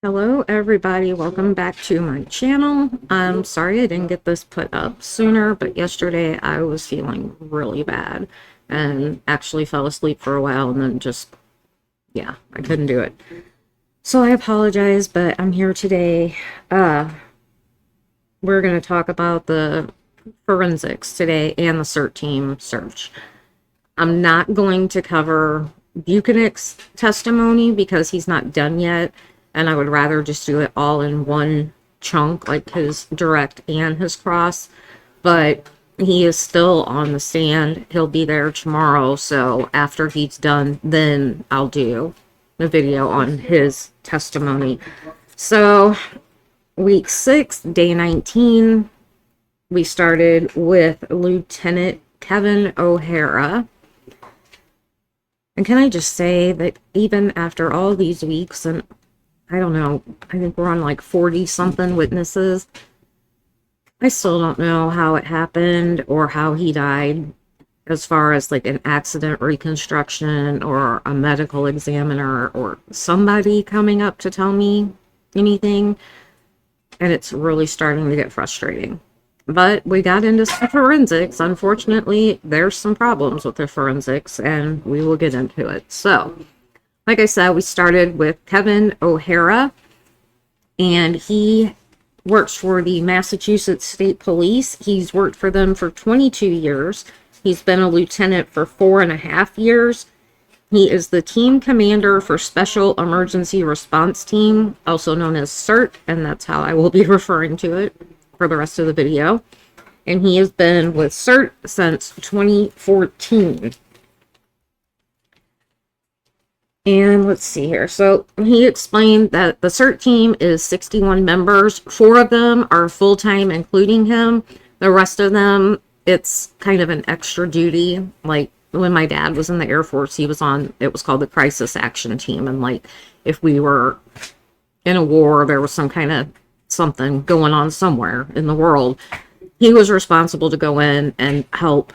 Hello everybody, welcome back to my channel. I'm sorry I didn't get this put up sooner, but yesterday I was feeling really bad and actually fell asleep for a while and then I couldn't do it. So I apologize, but I'm here today. We're going to talk about the forensics today and the CERT team search. I'm not going to cover Buchanan's testimony because he's not done yet. And I would rather just do it all in one chunk, like his direct and his cross. But he is still on the stand. He'll be there tomorrow. So after he's done, then I'll do a video on his testimony. So week 6, day 19, we started with Lieutenant Kevin O'Hara. And can I just say that even after all these weeks, and I don't know, I think we're on like 40-something witnesses, I still don't know how it happened or how he died, as far as like an accident reconstruction or a medical examiner or somebody coming up to tell me anything. And it's really starting to get frustrating. But we got into some forensics. Unfortunately, there's some problems with the forensics, and we will get into it. So, like I said, we started with Kevin O'Hara, and he works for the Massachusetts State Police. He's worked for them for 22 years. He's been a lieutenant for 4.5 years. He is the team commander for Special Emergency Response Team, also known as CERT, and that's how I will be referring to it for the rest of the video. And he has been with CERT since 2014. And let's see here. So he explained that the CERT team is 61 members. 4 of them are full-time, including him. The rest of them, it's kind of an extra duty. Like when my dad was in the Air Force, he was on, it was called the Crisis Action Team. And like if we were in a war, there was some kind of something going on somewhere in the world, he was responsible to go in and help.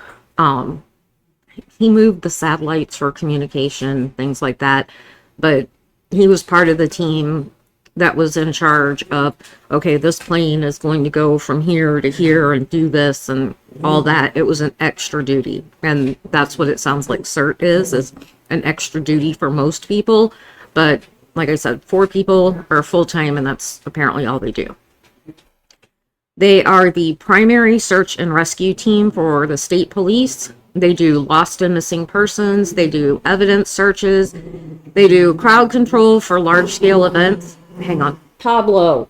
He moved the satellites for communication, things like that, but he was part of the team that was in charge of, okay, this plane is going to go from here to here and do this and all that. It was an extra duty, and that's what it sounds like CERT is an extra duty for most people. But like I said, 4 people are full-time, and that's apparently all they do. They are the primary search and rescue team for the state police. They do lost and missing persons. They do evidence searches. They do crowd control for large-scale events. Hang on. Pablo.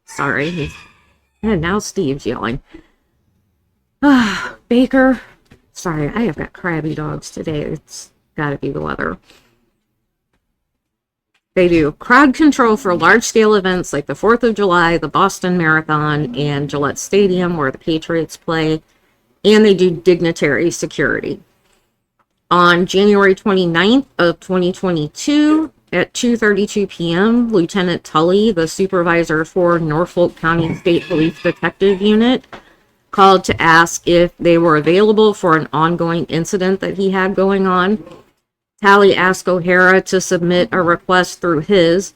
Sorry. And now Steve's yelling. Baker. Sorry, I have got crabby dogs today. It's got to be the weather. They do crowd control for large-scale events like the 4th of July, the Boston Marathon, and Gillette Stadium, where the Patriots play. And they do dignitary security. On January 29th of 2022, at 2:32 p.m., Lieutenant Tully, the supervisor for Norfolk County State Police Detective Unit, called to ask if they were available for an ongoing incident that he had going on. Tally asked O'Hara to submit a request through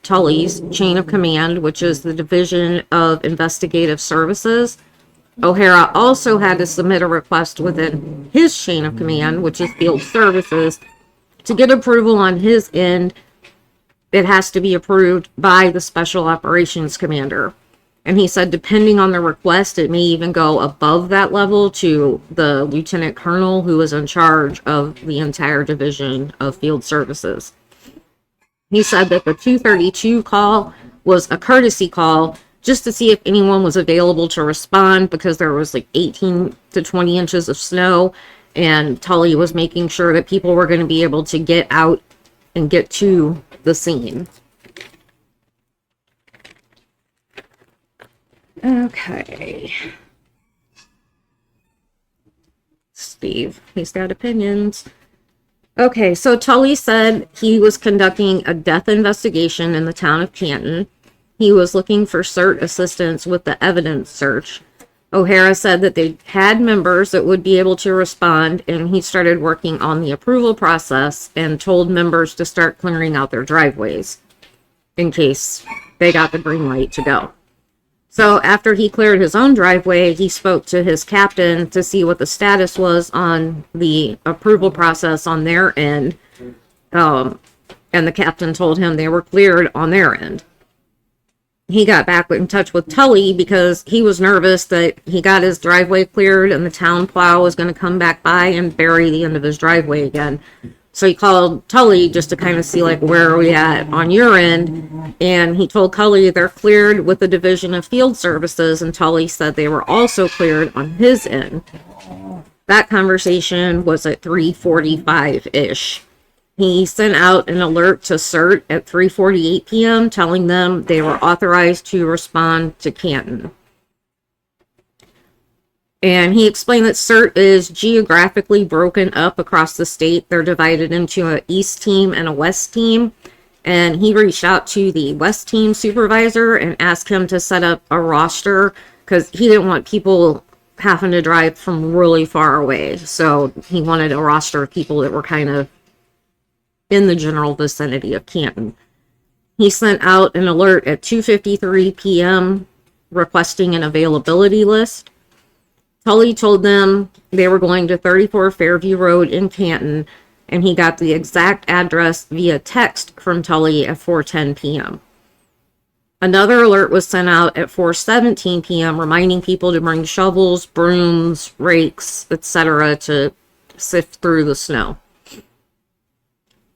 Tully's chain of command, which is the Division of Investigative Services. O'Hara also had to submit a request within his chain of command, which is Field Services. To get approval on his end, it has to be approved by the Special Operations Commander. And he said, depending on the request, it may even go above that level to the lieutenant colonel who is in charge of the entire division of field services. He said that the 2:32 call was a courtesy call just to see if anyone was available to respond, because there was like 18 to 20 inches of snow, and Tully was making sure that people were going to be able to get out and get to the scene. Okay. Steve, he's got opinions. Okay, so Tully said he was conducting a death investigation in the town of Canton. He was looking for CERT assistance with the evidence search. O'Hara said that they had members that would be able to respond, and he started working on the approval process and told members to start clearing out their driveways in case they got the green light to go. So after he cleared his own driveway, he spoke to his captain to see what the status was on the approval process on their end. And the captain told him they were cleared on their end. He got back in touch with Tully because he was nervous that he got his driveway cleared and the town plow was going to come back by and bury the end of his driveway again. So he called Tully just to kind of see, like, where are we at on your end? And he told Tully they're cleared with the Division of Field Services, and Tully said they were also cleared on his end. That conversation was at 3:45-ish. He sent out an alert to CERT at 3:48 p.m. telling them they were authorized to respond to Canton. And he explained that CERT is geographically broken up across the state. They're divided into an East team and a West team. And he reached out to the West team supervisor and asked him to set up a roster because he didn't want people having to drive from really far away. So he wanted a roster of people that were kind of in the general vicinity of Canton. He sent out an alert at 2:53 p.m. requesting an availability list. Tully told them they were going to 34 Fairview Road in Canton, and he got the exact address via text from Tully at 4:10 p.m. Another alert was sent out at 4:17 p.m. reminding people to bring shovels, brooms, rakes, etc. to sift through the snow.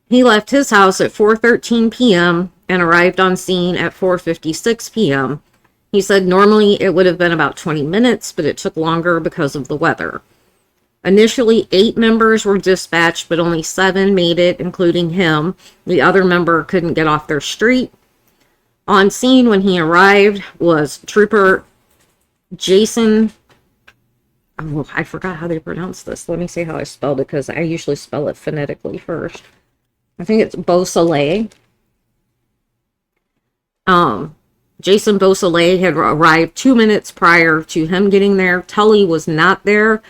He left his house at 4:13 p.m. and arrived on scene at 4:56 p.m. He said normally it would have been about 20 minutes, but it took longer because of the weather. Initially, 8 members were dispatched, but only 7 made it, including him. The other member couldn't get off their street. On scene when he arrived was Trooper Jason. Oh, I forgot how they pronounce this. Let me see how I spelled it, because I usually spell it phonetically first. I think it's Beausoleil. Jason Beausoleil had arrived 2 minutes prior to him getting there. Tully was not there.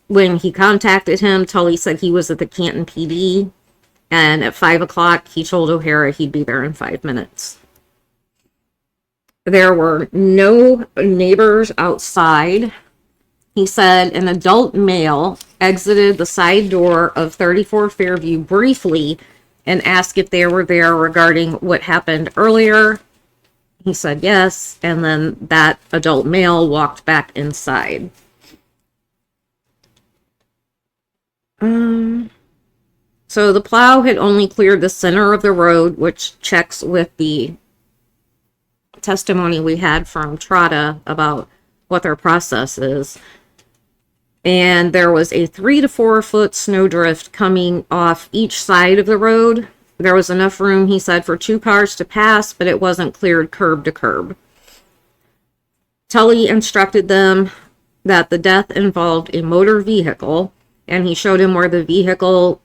When he contacted him, Tully said he was at the Canton PD, and at 5 o'clock, he told O'Hara he'd be there in 5 minutes. There were no neighbors outside. He said an adult male exited the side door of 34 Fairview briefly and asked if they were there regarding what happened earlier. He said yes, and then that adult male walked back inside. So the plow had only cleared the center of the road, which checks with the testimony we had from Trotta about what their process is. And there was a 3 to 4 foot snowdrift coming off each side of the road. There was enough room, he said, for 2 cars to pass, but it wasn't cleared curb to curb. Tully instructed them that the death involved a motor vehicle, and he showed him where the vehicle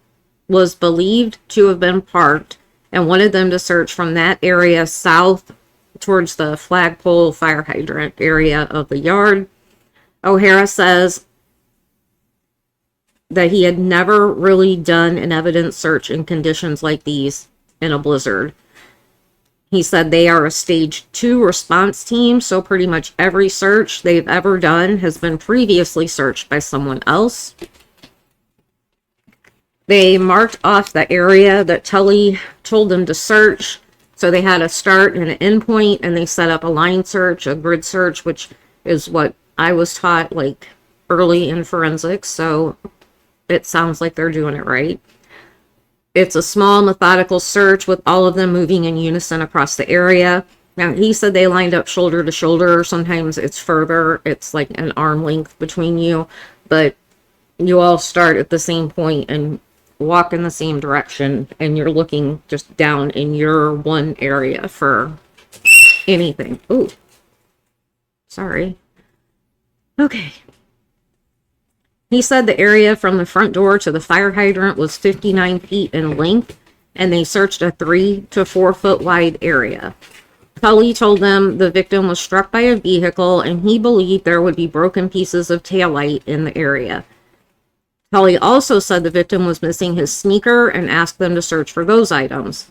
was believed to have been parked and wanted them to search from that area south towards the flagpole fire hydrant area of the yard. O'Hara says that he had never really done an evidence search in conditions like these in a blizzard. He said they are a stage 2 response team, so pretty much every search they've ever done has been previously searched by someone else. They marked off the area that Tully told them to search, so they had a start and an end point, and they set up a line search, a grid search, which is what I was taught like early in forensics, so it sounds like they're doing it right. It's a small methodical search with all of them moving in unison across the area. Now, he said they lined up shoulder to shoulder. Sometimes it's further. It's like an arm length between you. But you all start at the same point and walk in the same direction. And you're looking just down in your one area for anything. Ooh. Sorry. Okay. He said the area from the front door to the fire hydrant was 59 feet in length, and they searched a 3 to 4 foot wide area. Tully told them the victim was struck by a vehicle and he believed there would be broken pieces of taillight in the area. Tully also said the victim was missing his sneaker and asked them to search for those items.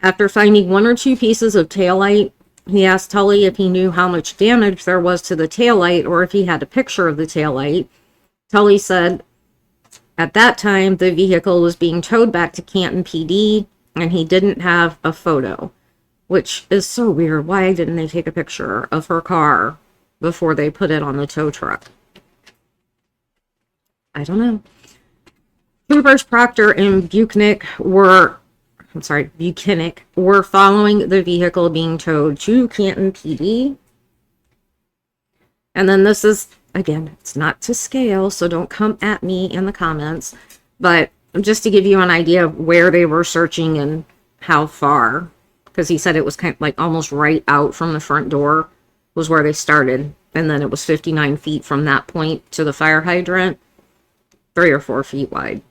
After finding 1 or 2 pieces of taillight, he asked Tully if he knew how much damage there was to the taillight or if he had a picture of the taillight. Tully said at that time the vehicle was being towed back to Canton PD and he didn't have a photo, which is so weird. Why didn't they take a picture of her car before they put it on the tow truck? I don't know. Troopers Proctor and Buchanan were following the vehicle being towed to Canton PD. And then this is, again, it's not to scale, so don't come at me in the comments, but just to give you an idea of where they were searching and how far, because he said it was kind of like almost right out from the front door was where they started, and then it was 59 feet from that point to the fire hydrant, 3 or 4 feet wide.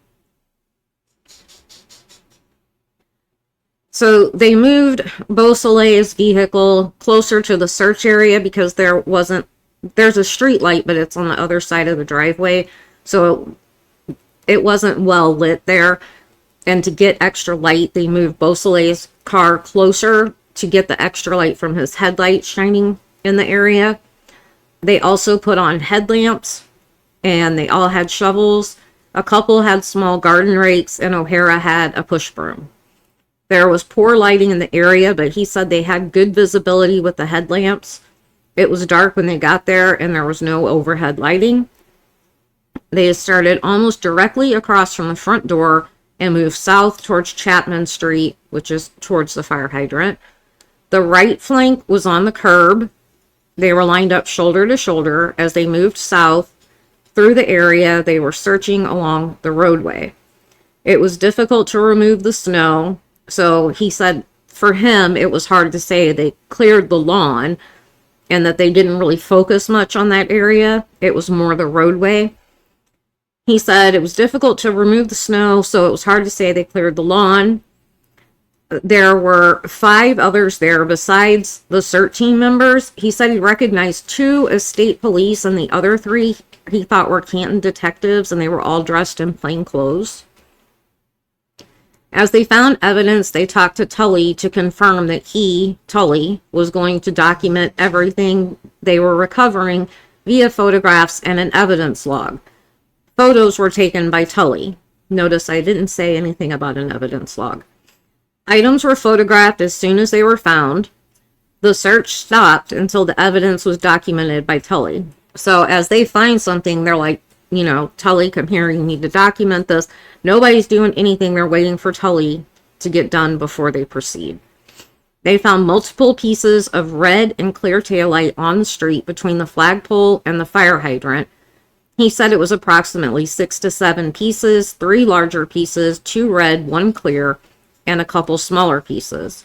So they moved Beausoleil's vehicle closer to the search area because there's a street light, but it's on the other side of the driveway, so it wasn't well lit there. And to get extra light, they moved Beausoleil's car closer to get the extra light from his headlights shining in the area. They also put on headlamps, and they all had shovels. A couple had small garden rakes, and O'Hara had a push broom. There was poor lighting in the area, but he said they had good visibility with the headlamps. It was dark when they got there, and there was no overhead lighting. They started almost directly across from the front door and moved south towards Chapman Street, which is towards the fire hydrant. The right flank was on the curb. They were lined up shoulder to shoulder. As they moved south through the area, they were searching along the roadway. It was difficult to remove the snow, so he said for him it was hard to say they cleared the lawn and that they didn't really focus much on that area. It was more the roadway. He said it was difficult to remove the snow, so it was hard to say they cleared the lawn. There were 5 others there besides the CERT team members. He said he recognized 2 as state police, and the other 3 he thought were Canton detectives, and they were all dressed in plain clothes. As they found evidence, they talked to Tully to confirm that he, Tully, was going to document everything they were recovering via photographs and an evidence log. Photos were taken by Tully. Notice I didn't say anything about an evidence log. Items were photographed as soon as they were found. The search stopped until the evidence was documented by Tully. So as they find something, they're like, Tully, come here, you need to document this. Nobody's doing anything. They're waiting for Tully to get done before they proceed. They found multiple pieces of red and clear taillight on the street between the flagpole and the fire hydrant. He said it was approximately 6 to 7 pieces, 3 larger pieces, 2 red, 1 clear, and a couple smaller pieces.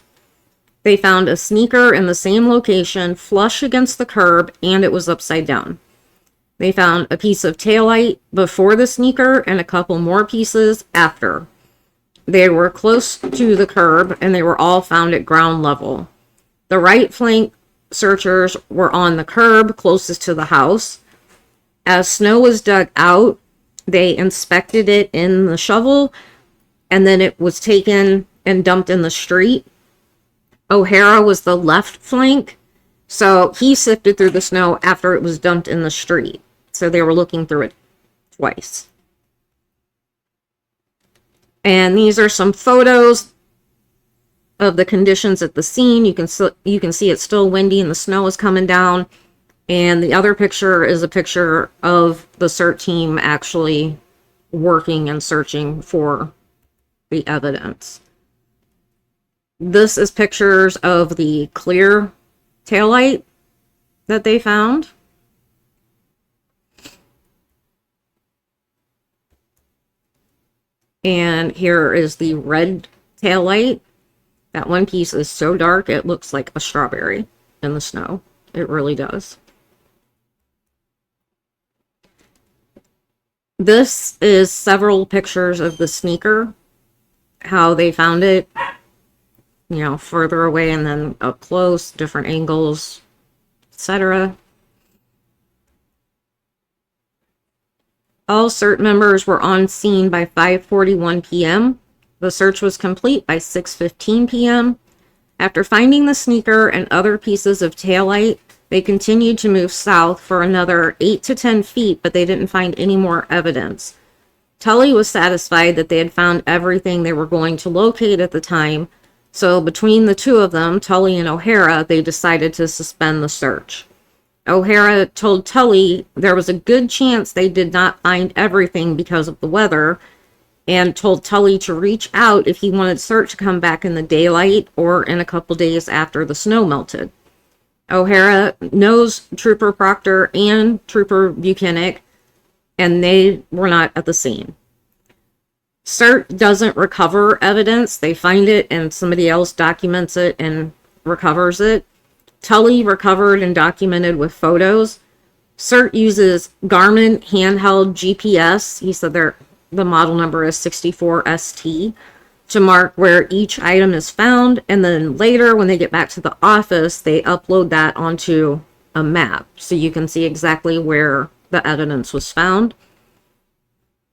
They found a sneaker in the same location, flush against the curb, and it was upside down. They found a piece of taillight before the sneaker and a couple more pieces after. They were close to the curb, and they were all found at ground level. The right flank searchers were on the curb closest to the house. As snow was dug out, they inspected it in the shovel, and then it was taken and dumped in the street. O'Hara was the left flank, so he sifted through the snow after it was dumped in the street. So they were looking through it twice. And these are some photos of the conditions at the scene. You can see it's still windy and the snow is coming down. And the other picture is a picture of the CERT team actually working and searching for the evidence. This is pictures of the clear taillight that they found. And here is the red taillight. That one piece is so dark it looks like a strawberry in the snow. It really does. This is several pictures of the sneaker, how they found it. further away and then up close, different angles, etc. All CERT members were on scene by 5:41 p.m. The search was complete by 6:15 p.m. After finding the sneaker and other pieces of taillight, they continued to move south for another 8 to 10 feet, but they didn't find any more evidence. Tully was satisfied that they had found everything they were going to locate at the time, so between the two of them, Tully and O'Hara, they decided to suspend the search. O'Hara told Tully there was a good chance they did not find everything because of the weather, and told Tully to reach out if he wanted CERT to come back in the daylight or in a couple days after the snow melted. O'Hara knows Trooper Proctor and Trooper Buchanan, and they were not at the scene. CERT doesn't recover evidence. They find it and somebody else documents it and recovers it. Tully recovered and documented with photos. CERT uses Garmin handheld GPS. He said the model number is 64ST, to mark where each item is found, and then later when they get back to the office, they upload that onto a map so you can see exactly where the evidence was found.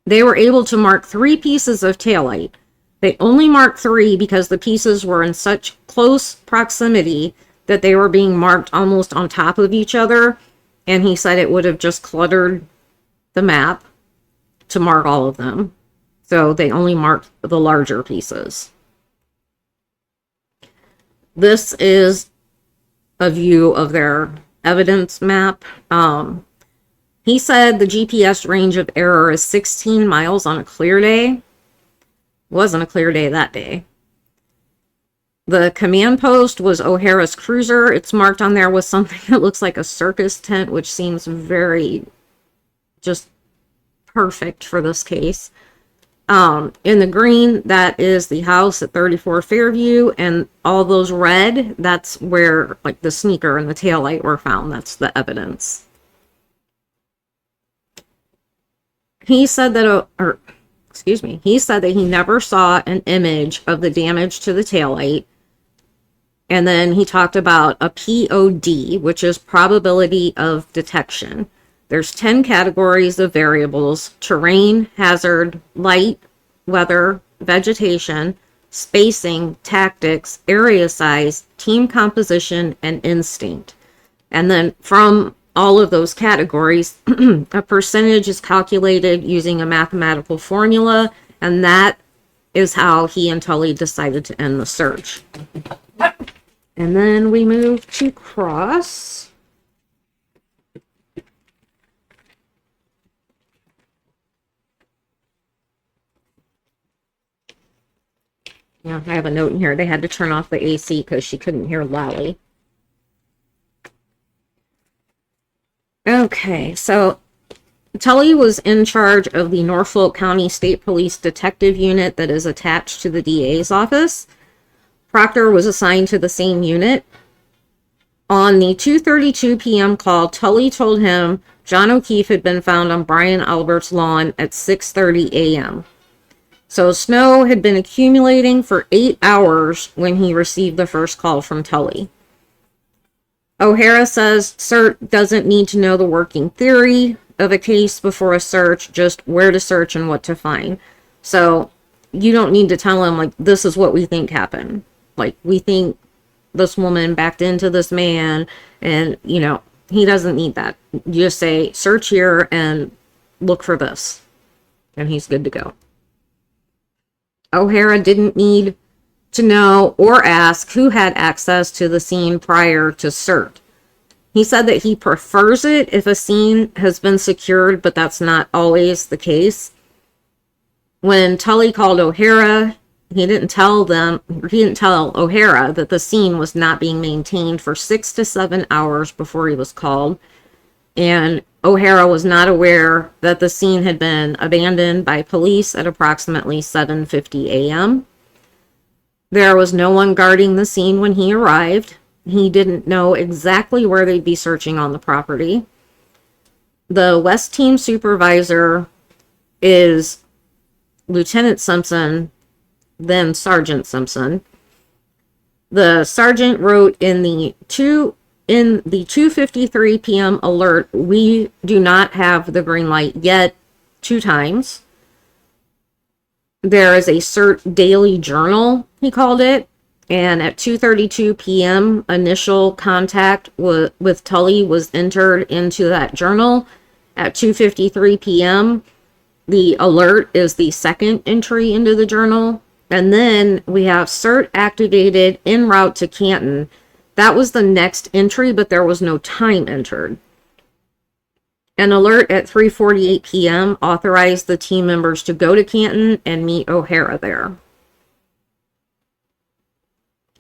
They were able to mark 3 pieces of taillight. They only marked 3 because the pieces were in such close proximity that they were being marked almost on top of each other, and he said it would have just cluttered the map to mark all of them. So they only marked the larger pieces. This is a view of their evidence map. He said the GPS range of error is 16 miles on a clear day. Wasn't a clear day that day. The command post was O'Hara's cruiser. It's marked on there with something that looks like a circus tent, which seems very just perfect for this case. In the green, that is the house at 34 Fairview, and all those red, that's where like the sneaker and the taillight were found. That's the evidence. He said that, he said that he never saw an image of the damage to the taillight. And then he talked about a POD, which is probability of detection. There's 10 categories of variables: terrain, hazard, light, weather, vegetation, spacing, tactics, area size, team composition, and instinct. And then from all of those categories, a percentage is calculated using a mathematical formula, and that is how he and Tully decided to end the search. And then we move to Cross. Yeah, I have a note in here. They had to turn off the AC because she couldn't hear Lally. Okay, so Tully was in charge of the Norfolk County State Police Detective Unit that is attached to the DA's office. Proctor was assigned to the same unit. On the 2:32 p.m. call, Tully told him John O'Keefe had been found on Brian Albert's lawn at 6:30 a.m. So snow had been accumulating for 8 hours when he received the first call from Tully. O'Hara says CERT doesn't need to know the working theory of a case before a search, just where to search and what to find. So you don't need to tell him, like, this is what we think happened. Like, we think this woman backed into this man, and, he doesn't need that. You just say, search here and look for this, and he's good to go. O'Hara didn't need to know or ask who had access to the scene prior to CERT. He said that he prefers it if a scene has been secured, but that's not always the case. When Tully called O'Hara, he didn't tell O'Hara that the scene was not being maintained for 6 to 7 hours before he was called. And O'Hara was not aware that the scene had been abandoned by police at approximately 7:50 a.m. There was no one guarding the scene when he arrived. He didn't know exactly where they'd be searching on the property. The West Team supervisor is Lieutenant Simpson, then Sergeant Simpson. The sergeant wrote in the 2:53 p.m. alert, "We do not have the green light yet," 2 times. There is a CERT daily journal, he called it, and at 2:32 p.m. initial contact with Tully was entered into that journal. At 2:53 p.m. the alert is the second entry into the journal. And then we have CERT activated en route to Canton. That was the next entry, but there was no time entered. An alert at 3:48 p.m. authorized the team members to go to Canton and meet O'Hara there.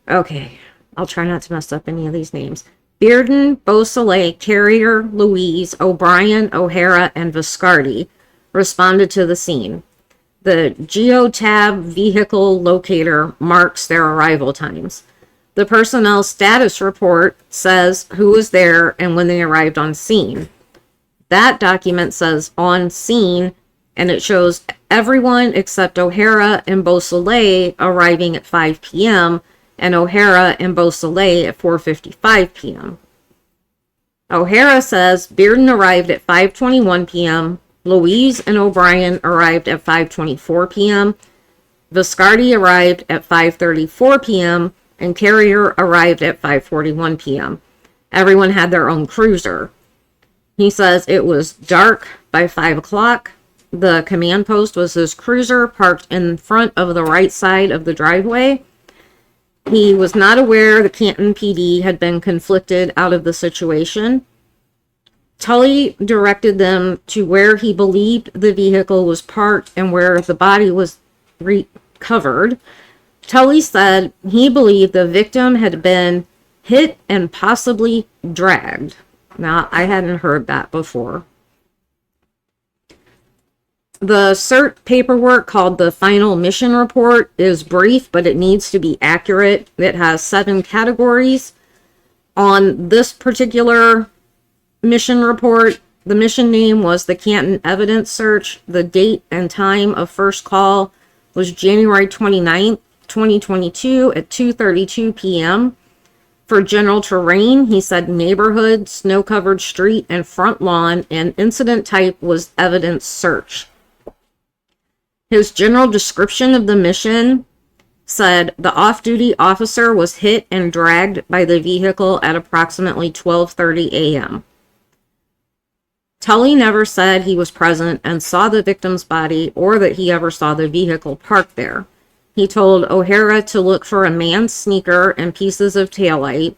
Okay, I'll try not to mess up any of these names. Bearden, Beausoleil, Carrier, Louise, O'Brien, O'Hara, and Viscardi responded to the scene. The Geotab vehicle locator marks their arrival times. The personnel status report says who was there and when they arrived on scene. That document says on scene, and it shows everyone except O'Hara and Beausoleil arriving at 5 p.m. and O'Hara and Beausoleil at 4:55 p.m. O'Hara says Bearden arrived at 5:21 p.m., Louise and O'Brien arrived at 5:24 p.m., Viscardi arrived at 5:34 p.m., and Carrier arrived at 5:41 p.m. Everyone had their own cruiser. He says it was dark by 5 o'clock. The command post was his cruiser parked in front of the right side of the driveway. He was not aware the Canton PD had been conflicted out of the situation. Tully directed them to where he believed the vehicle was parked and where the body was recovered. Tully said he believed the victim had been hit and possibly dragged. Now, I hadn't heard that before. The CERT paperwork, called the Final Mission Report, is brief, but it needs to be accurate. It has 7 categories. On this particular mission report, the mission name was the Canton Evidence Search. The date and time of first call was January 29th, 2022 at 2:32 p.m. For general terrain, he said neighborhood, snow-covered street, and front lawn, and incident type was evidence search. His general description of the mission said the off-duty officer was hit and dragged by the vehicle at approximately 12:30 a.m. Tully never said he was present and saw the victim's body or that he ever saw the vehicle parked there. He told O'Hara to look for a man's sneaker and pieces of taillight.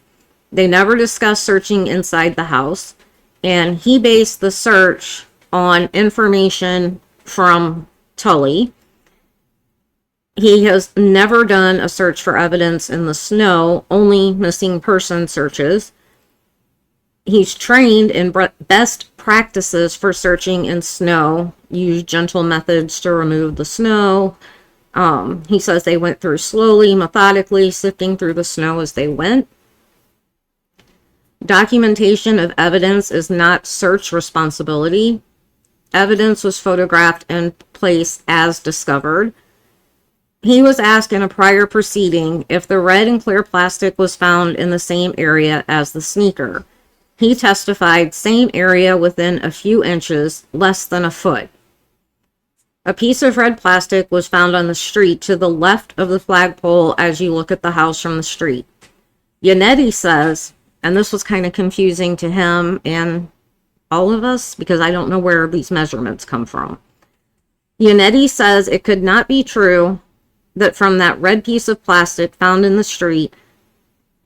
They never discussed searching inside the house, and he based the search on information from Tully. He has never done a search for evidence in the snow, only missing person searches. He's trained in best practices for searching in snow, use gentle methods to remove the snow. He says they went through slowly, methodically, sifting through the snow as they went. Documentation of evidence is not search responsibility. Evidence was photographed and placed as discovered. He was asked in a prior proceeding if the red and clear plastic was found in the same area as the sneaker. He testified same area within a few inches, less than a foot. A piece of red plastic was found on the street to the left of the flagpole as you look at the house from the street. Yannetti says, and this was kind of confusing to him and all of us because I don't know where these measurements come from. Yannetti says it could not be true that from that red piece of plastic found in the street,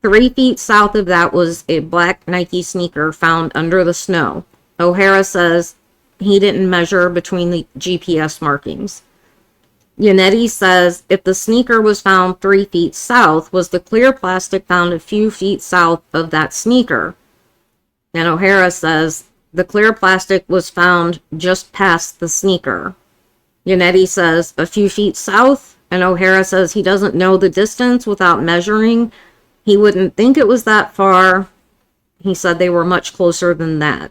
3 feet south of that was a black Nike sneaker found under the snow. O'Hara says he didn't measure between the GPS markings. Yannetti says if the sneaker was found 3 feet south, was the clear plastic found a few feet south of that sneaker? And O'Hara says the clear plastic was found just past the sneaker. Yannetti says a few feet south, and O'Hara says he doesn't know the distance without measuring. He wouldn't think it was that far. He said they were much closer than that.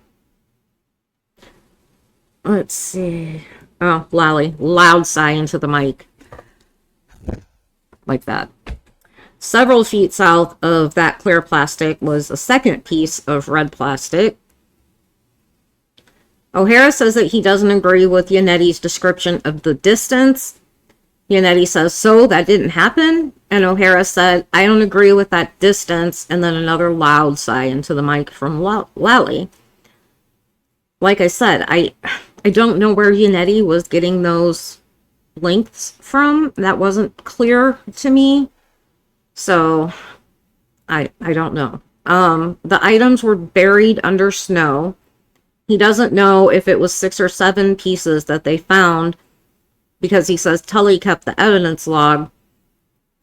Let's see. Oh, Lally, loud sigh into the mic. Like that. Several feet south of that clear plastic was a second piece of red plastic. O'Hara says that he doesn't agree with Yanetti's description of the distance. Yanetti says, so that didn't happen? And O'Hara said, I don't agree with that distance. And then another loud sigh into the mic from Lally. Like I said, I don't know where Yanetti was getting those lengths from. That wasn't clear to me. So, I don't know. The items were buried under snow. He doesn't know if it was 6 or 7 pieces that they found, because he says Tully kept the evidence log,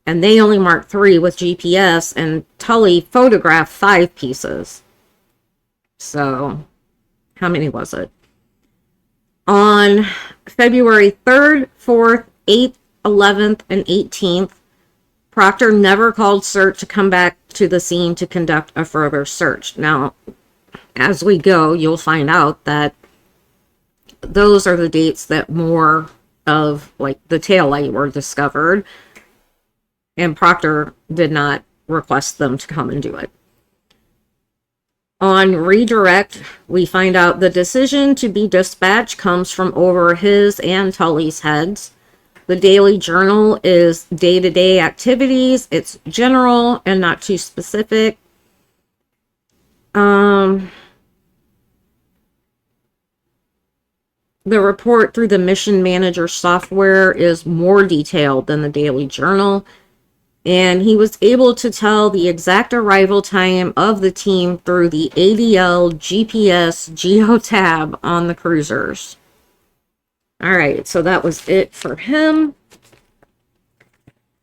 and they only marked 3 with GPS, and Tully photographed 5 pieces. So, how many was it? On February 3rd, 4th, 8th, 11th, and 18th, Proctor never called CERT to come back to the scene to conduct a further search. Now, as we go, you'll find out that those are the dates that more of, like, the taillight were discovered, and Proctor did not request them to come and do it. On redirect, we find out the decision to be dispatched comes from over his and Tully's heads. The Daily Journal is day-to-day activities. It's general and not too specific. The report through the Mission Manager software is more detailed than the Daily Journal. And he was able to tell the exact arrival time of the team through the ADL GPS geotab on the cruisers. All right, so that was it for him.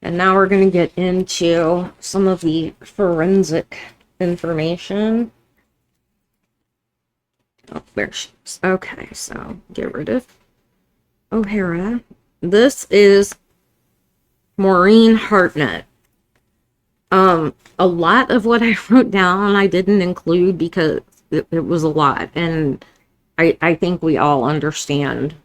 And now we're going to get into some of the forensic information. Oh, there she is. Okay, so get rid of O'Hara. This is Maureen Hartnett. A lot of what I wrote down I didn't include because it was a lot. And I think we all understand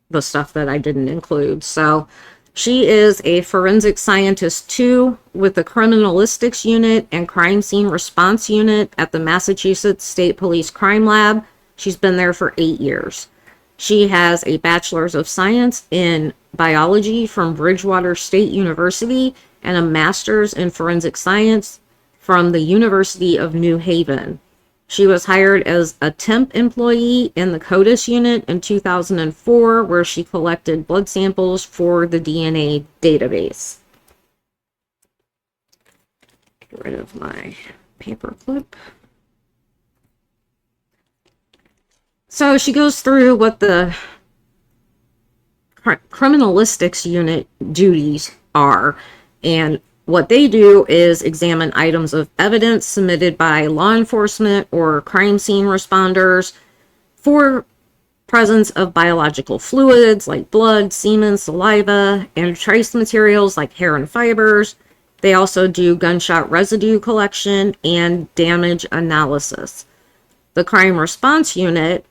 the stuff that I didn't include. So she is a forensic scientist too, with the criminalistics unit and crime scene response unit at the Massachusetts State Police Crime Lab. She's been there for 8 years. She has a bachelor's of science in biology from Bridgewater State University and a master's in forensic science from the University of New Haven. She was hired as a temp employee in the CODIS unit in 2004, where she collected blood samples for the DNA database. Get rid of my paper clip. So she goes through what the criminalistics unit duties are, and what they do is examine items of evidence submitted by law enforcement or crime scene responders for presence of biological fluids like blood, semen, saliva, and trace materials like hair and fibers. They also do gunshot residue collection and damage analysis. The crime response unit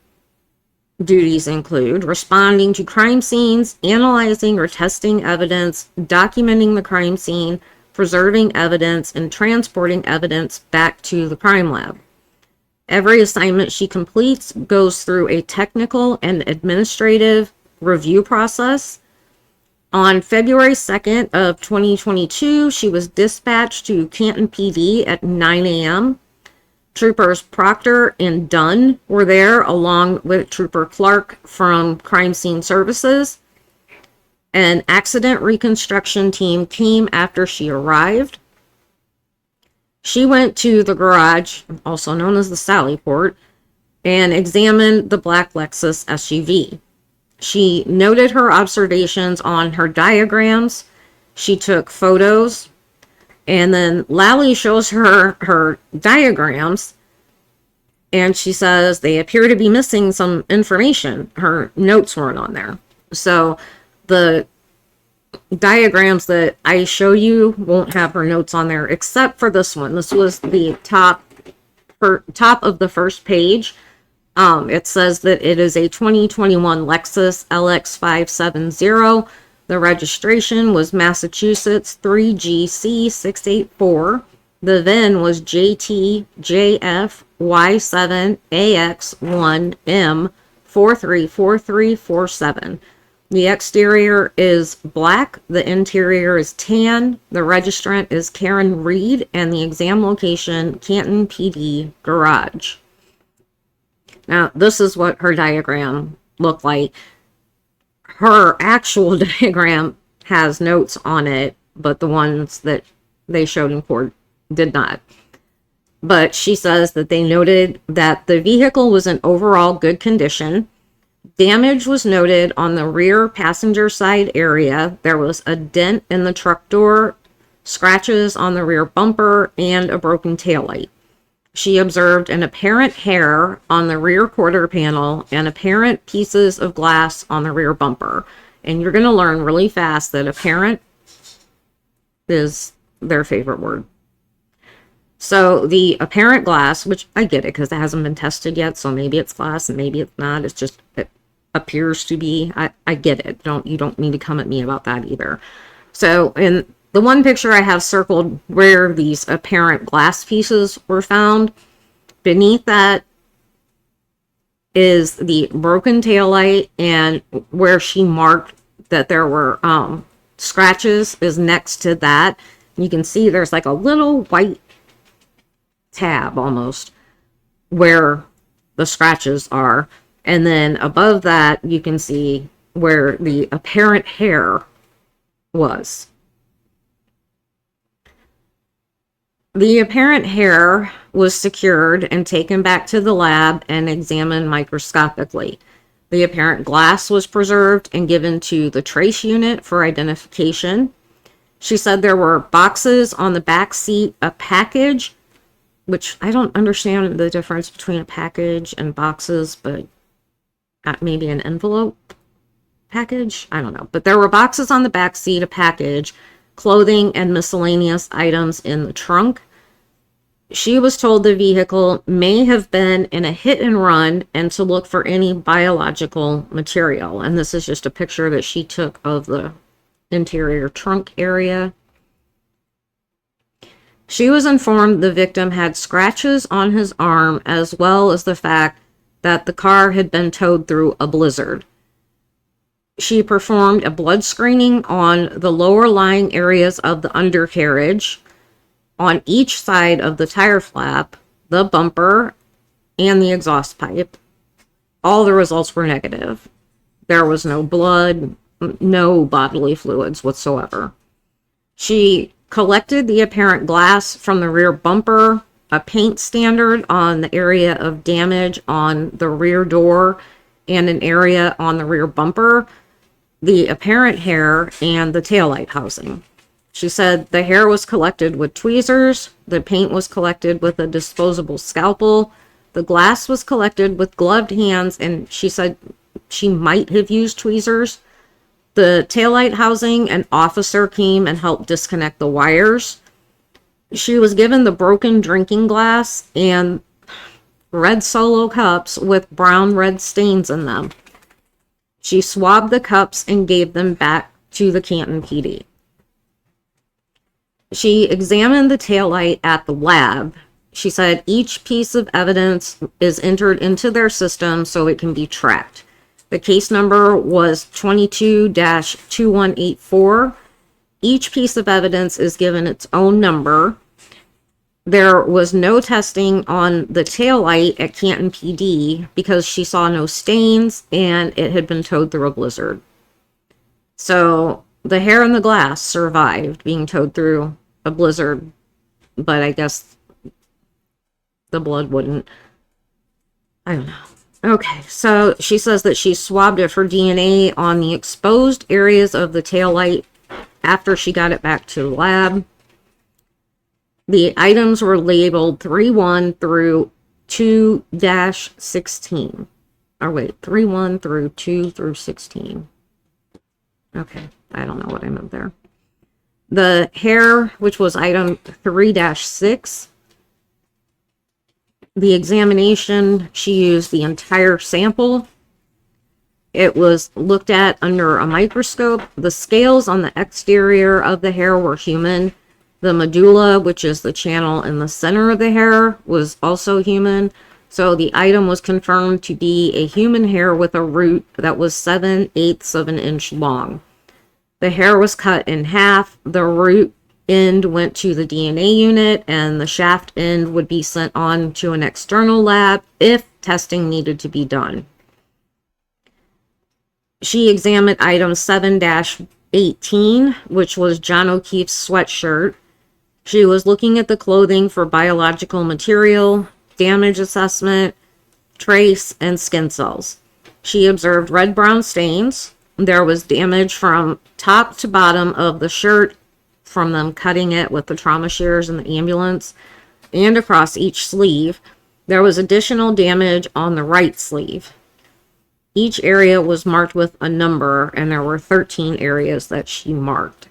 duties include responding to crime scenes, analyzing or testing evidence, documenting the crime scene, preserving evidence, and transporting evidence back to the crime lab. Every assignment she completes goes through a technical and administrative review process. On February 2nd of 2022, she was dispatched to Canton PD at 9 a.m. Troopers Proctor and Dunn were there, along with Trooper Clark from Crime Scene Services. An accident reconstruction team came after she arrived. She went to the garage, also known as the Sally Port, and examined the black Lexus SUV. She noted her observations on her diagrams. She took photos. And then Lally shows her her diagrams, and she says they appear to be missing some information. Her notes weren't on there. So the diagrams that I show you won't have her notes on there, except for this one. This was the top of the first page. It says that it is a 2021 Lexus LX570 The registration was Massachusetts 3GC684. The VIN was JTJF-Y7AX1M434347. The exterior is black. The interior is tan. The registrant is Karen Reed, and the exam location, Canton PD Garage. Now, this is what her diagram looked like. Her actual diagram has notes on it, but the ones that they showed in court did not. But she says that they noted that the vehicle was in overall good condition. Damage was noted on the rear passenger side area. There was a dent in the truck door, scratches on the rear bumper, and a broken taillight. She observed an apparent hair on the rear quarter panel and apparent pieces of glass on the rear bumper. And you're going to learn really fast that apparent is their favorite word. So the apparent glass, which I get it because it hasn't been tested yet, so maybe it's glass and maybe it's not. It's just, it appears to be. I get it. You don't need to come at me about that either. So in the one picture I have circled where these apparent glass pieces were found, beneath that is the broken taillight, and where she marked that there were scratches is next to that. You can see there's like a little white tab almost where the scratches are. And then above that, you can see where the apparent hair was. The apparent hair was secured and taken back to the lab and examined microscopically. The apparent glass was preserved and given to the trace unit for identification. She said there were boxes on the back seat, a package, which I don't understand the difference between a package and boxes, but maybe an envelope package? I don't know. But there were boxes on the back seat, a package, clothing, and miscellaneous items in the trunk. She was told the vehicle may have been in a hit and run and to look for any biological material. And this is just a picture that she took of the interior trunk area. She was informed the victim had scratches on his arm, as well as the fact that the car had been towed through a blizzard. She performed a blood screening on the lower lying areas of the undercarriage, on each side of the tire flap, the bumper, and the exhaust pipe. All the results were negative. There was no blood, no bodily fluids whatsoever. She collected the apparent glass from the rear bumper, a paint standard on the area of damage on the rear door, and an area on the rear bumper, the apparent hair, and the taillight housing. She said the hair was collected with tweezers, the paint was collected with a disposable scalpel, the glass was collected with gloved hands, and she said she might have used tweezers. The taillight housing, an officer came and helped disconnect the wires. She was given the broken drinking glass and red Solo cups with brown red stains in them. She swabbed the cups and gave them back to the Canton PD. She examined the taillight at the lab. She said each piece of evidence is entered into their system so it can be tracked. The case number was 22-2184. Each piece of evidence is given its own number. There was no testing on the taillight at Canton PD because she saw no stains and it had been towed through a blizzard. So the hair and the glass survived being towed through a blizzard, but I guess the blood wouldn't. I don't know. Okay, so she says that she swabbed it for DNA on the exposed areas of the taillight after she got it back to the lab. The items were labeled 3-1 through 2-16. Or wait, 3-1 through 2 through 16. Okay, I don't know what I meant there. The hair, which was item 3-6. The examination, she used the entire sample. It was looked at under a microscope. The scales on the exterior of the hair were human. The medulla, which is the channel in the center of the hair, was also human. So the item was confirmed to be a human hair with a root that was 7/8 of an inch long. The hair was cut in half. The root end went to the DNA unit, and the shaft end would be sent on to an external lab if testing needed to be done. She examined item 7-18, which was John O'Keefe's sweatshirt. She was looking at the clothing for biological material, damage assessment, trace, and skin cells. She observed red-brown stains. There was damage from top to bottom of the shirt from them cutting it with the trauma shears in the ambulance and across each sleeve. There was additional damage on the right sleeve. Each area was marked with a number, and there were 13 areas that she marked.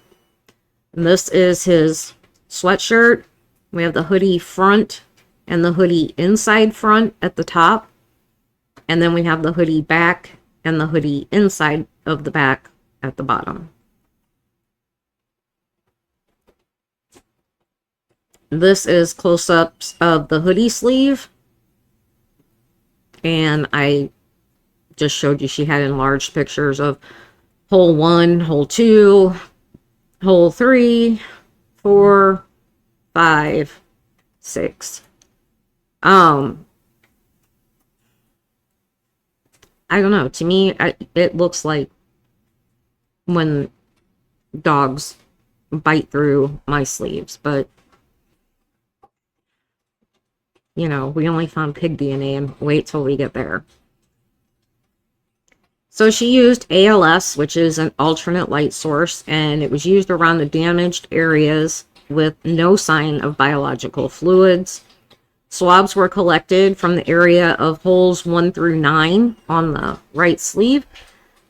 And this is his sweatshirt. We have the hoodie front and the hoodie inside front at the top. And then we have the hoodie back and the hoodie inside of the back at the bottom. This is close-ups of the hoodie sleeve. And I just showed you she had enlarged pictures of hole 1, hole 2, hole 3, 4, 5, 6. I don't know. To me, it looks like when dogs bite through my sleeves, but you know, we only found pig DNA, and wait till we get there. So she used ALS, which is an alternate light source, and it was used around the damaged areas with no sign of biological fluids. Swabs were collected from the area of holes 1 through 9 on the right sleeve.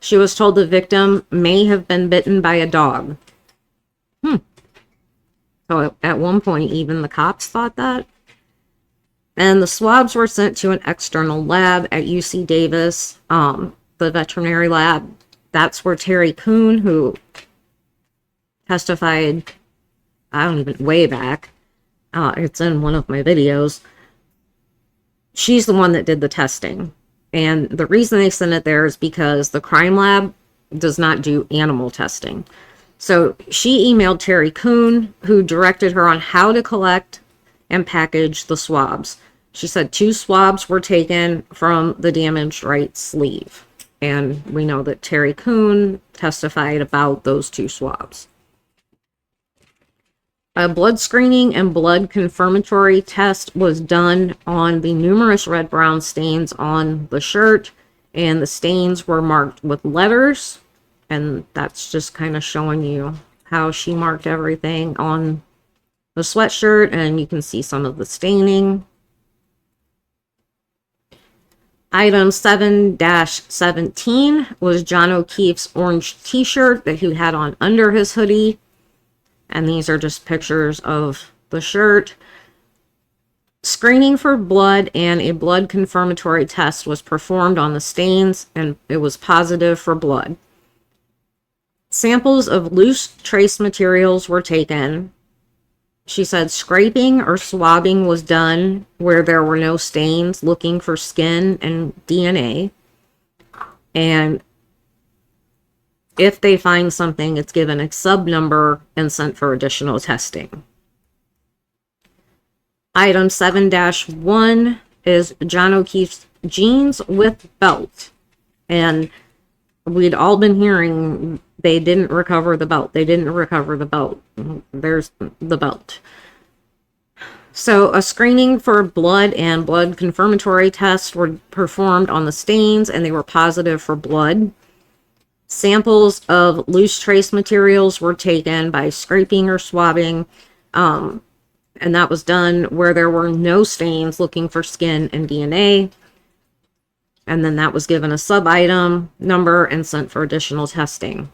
She was told the victim may have been bitten by a dog. So at one point, even the cops thought that. And the swabs were sent to an external lab at UC Davis, the veterinary lab. That's where Terry Kuhn, who testified, way back. It's in one of my videos. She's the one that did the testing. And the reason they sent it there is because the crime lab does not do animal testing. So she emailed Terry Kuhn, who directed her on how to collect and package the swabs. She said 2 swabs were taken from the damaged right sleeve. And we know that Terry Kuhn testified about those 2 swabs. A blood screening and blood confirmatory test was done on the numerous red-brown stains on the shirt, and the stains were marked with letters, and that's just kind of showing you how she marked everything on the sweatshirt, and you can see some of the staining. Item 7-17 was John O'Keefe's orange t-shirt that he had on under his hoodie. And these are just pictures of the shirt. Screening for blood and a blood confirmatory test was performed on the stains, and it was positive for blood. Samples of loose trace materials were taken. She said scraping or swabbing was done where there were no stains, looking for skin and DNA. And if they find something, it's given a sub number and sent for additional testing. Item 7-1 is John O'Keefe's jeans with belt. And we'd all been hearing they didn't recover the belt. They didn't recover the belt. There's the belt. So a screening for blood and blood confirmatory tests were performed on the stains, and they were positive for blood. Samples of loose trace materials were taken by scraping or swabbing, and that was done where there were no stains, looking for skin and DNA. And then that was given a sub-item number and sent for additional testing.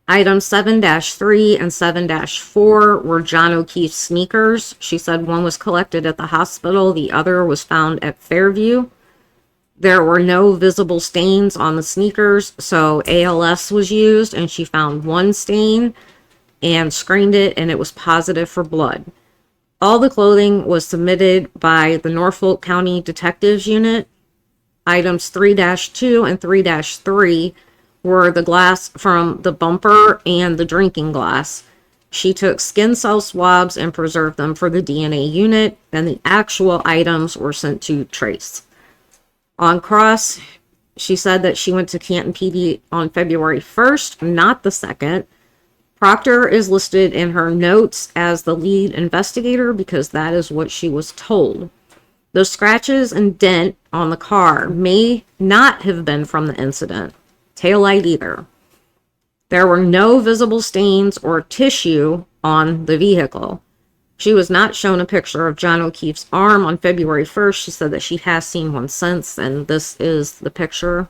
Items 7-3 and 7-4 were John O'Keefe's sneakers. She said one was collected at the hospital, the other was found at Fairview. There were no visible stains on the sneakers, so ALS was used, and she found one stain and screened it, and it was positive for blood. All the clothing was submitted by the Norfolk County Detectives Unit. Items 3-2 and 3-3 were the glass from the bumper and the drinking glass. She took skin cell swabs and preserved them for the DNA unit, and the actual items were sent to Trace. On cross, she said that she went to Canton PD on February 1st, not the 2nd. Proctor is listed in her notes as the lead investigator because that is what she was told. The scratches and dent on the car may not have been from the incident. Taillight either. There were no visible stains or tissue on the vehicle. She was not shown a picture of John O'Keefe's arm on February 1st. She said that she has seen one since, and this is the picture.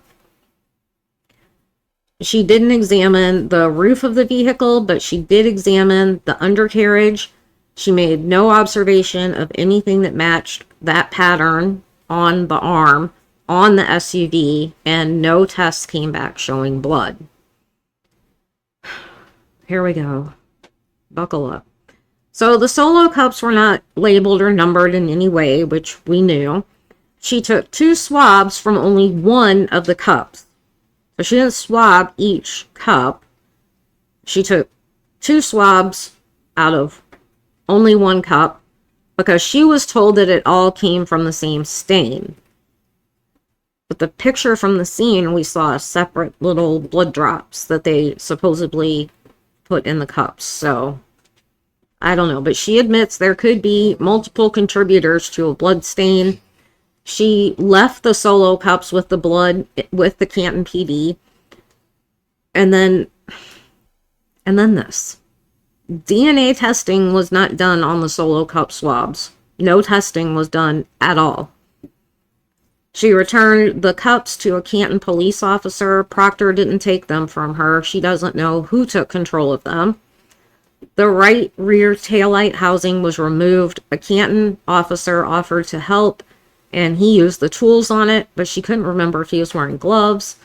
She didn't examine the roof of the vehicle, but she did examine the undercarriage. She made no observation of anything that matched that pattern on the arm on the SUV, and no tests came back showing blood. Here we go. Buckle up. So the solo cups were not labeled or numbered in any way, which we knew. She took 2 swabs from only one of the cups. So she didn't swab each cup. She took 2 swabs out of only one cup because she was told that it all came from the same stain. But the picture from the scene, we saw separate little blood drops that they supposedly put in the cups. So I don't know, but she admits there could be multiple contributors to a blood stain. She left the solo cups with the blood with the Canton PD. And then this. DNA testing was not done on the solo cup swabs. No testing was done at all. She returned the cups to a Canton police officer. Proctor didn't take them from her. She doesn't know who took control of them. The right rear taillight housing was removed. A Canton officer offered to help, and he used the tools on it, but she couldn't remember if he was wearing gloves.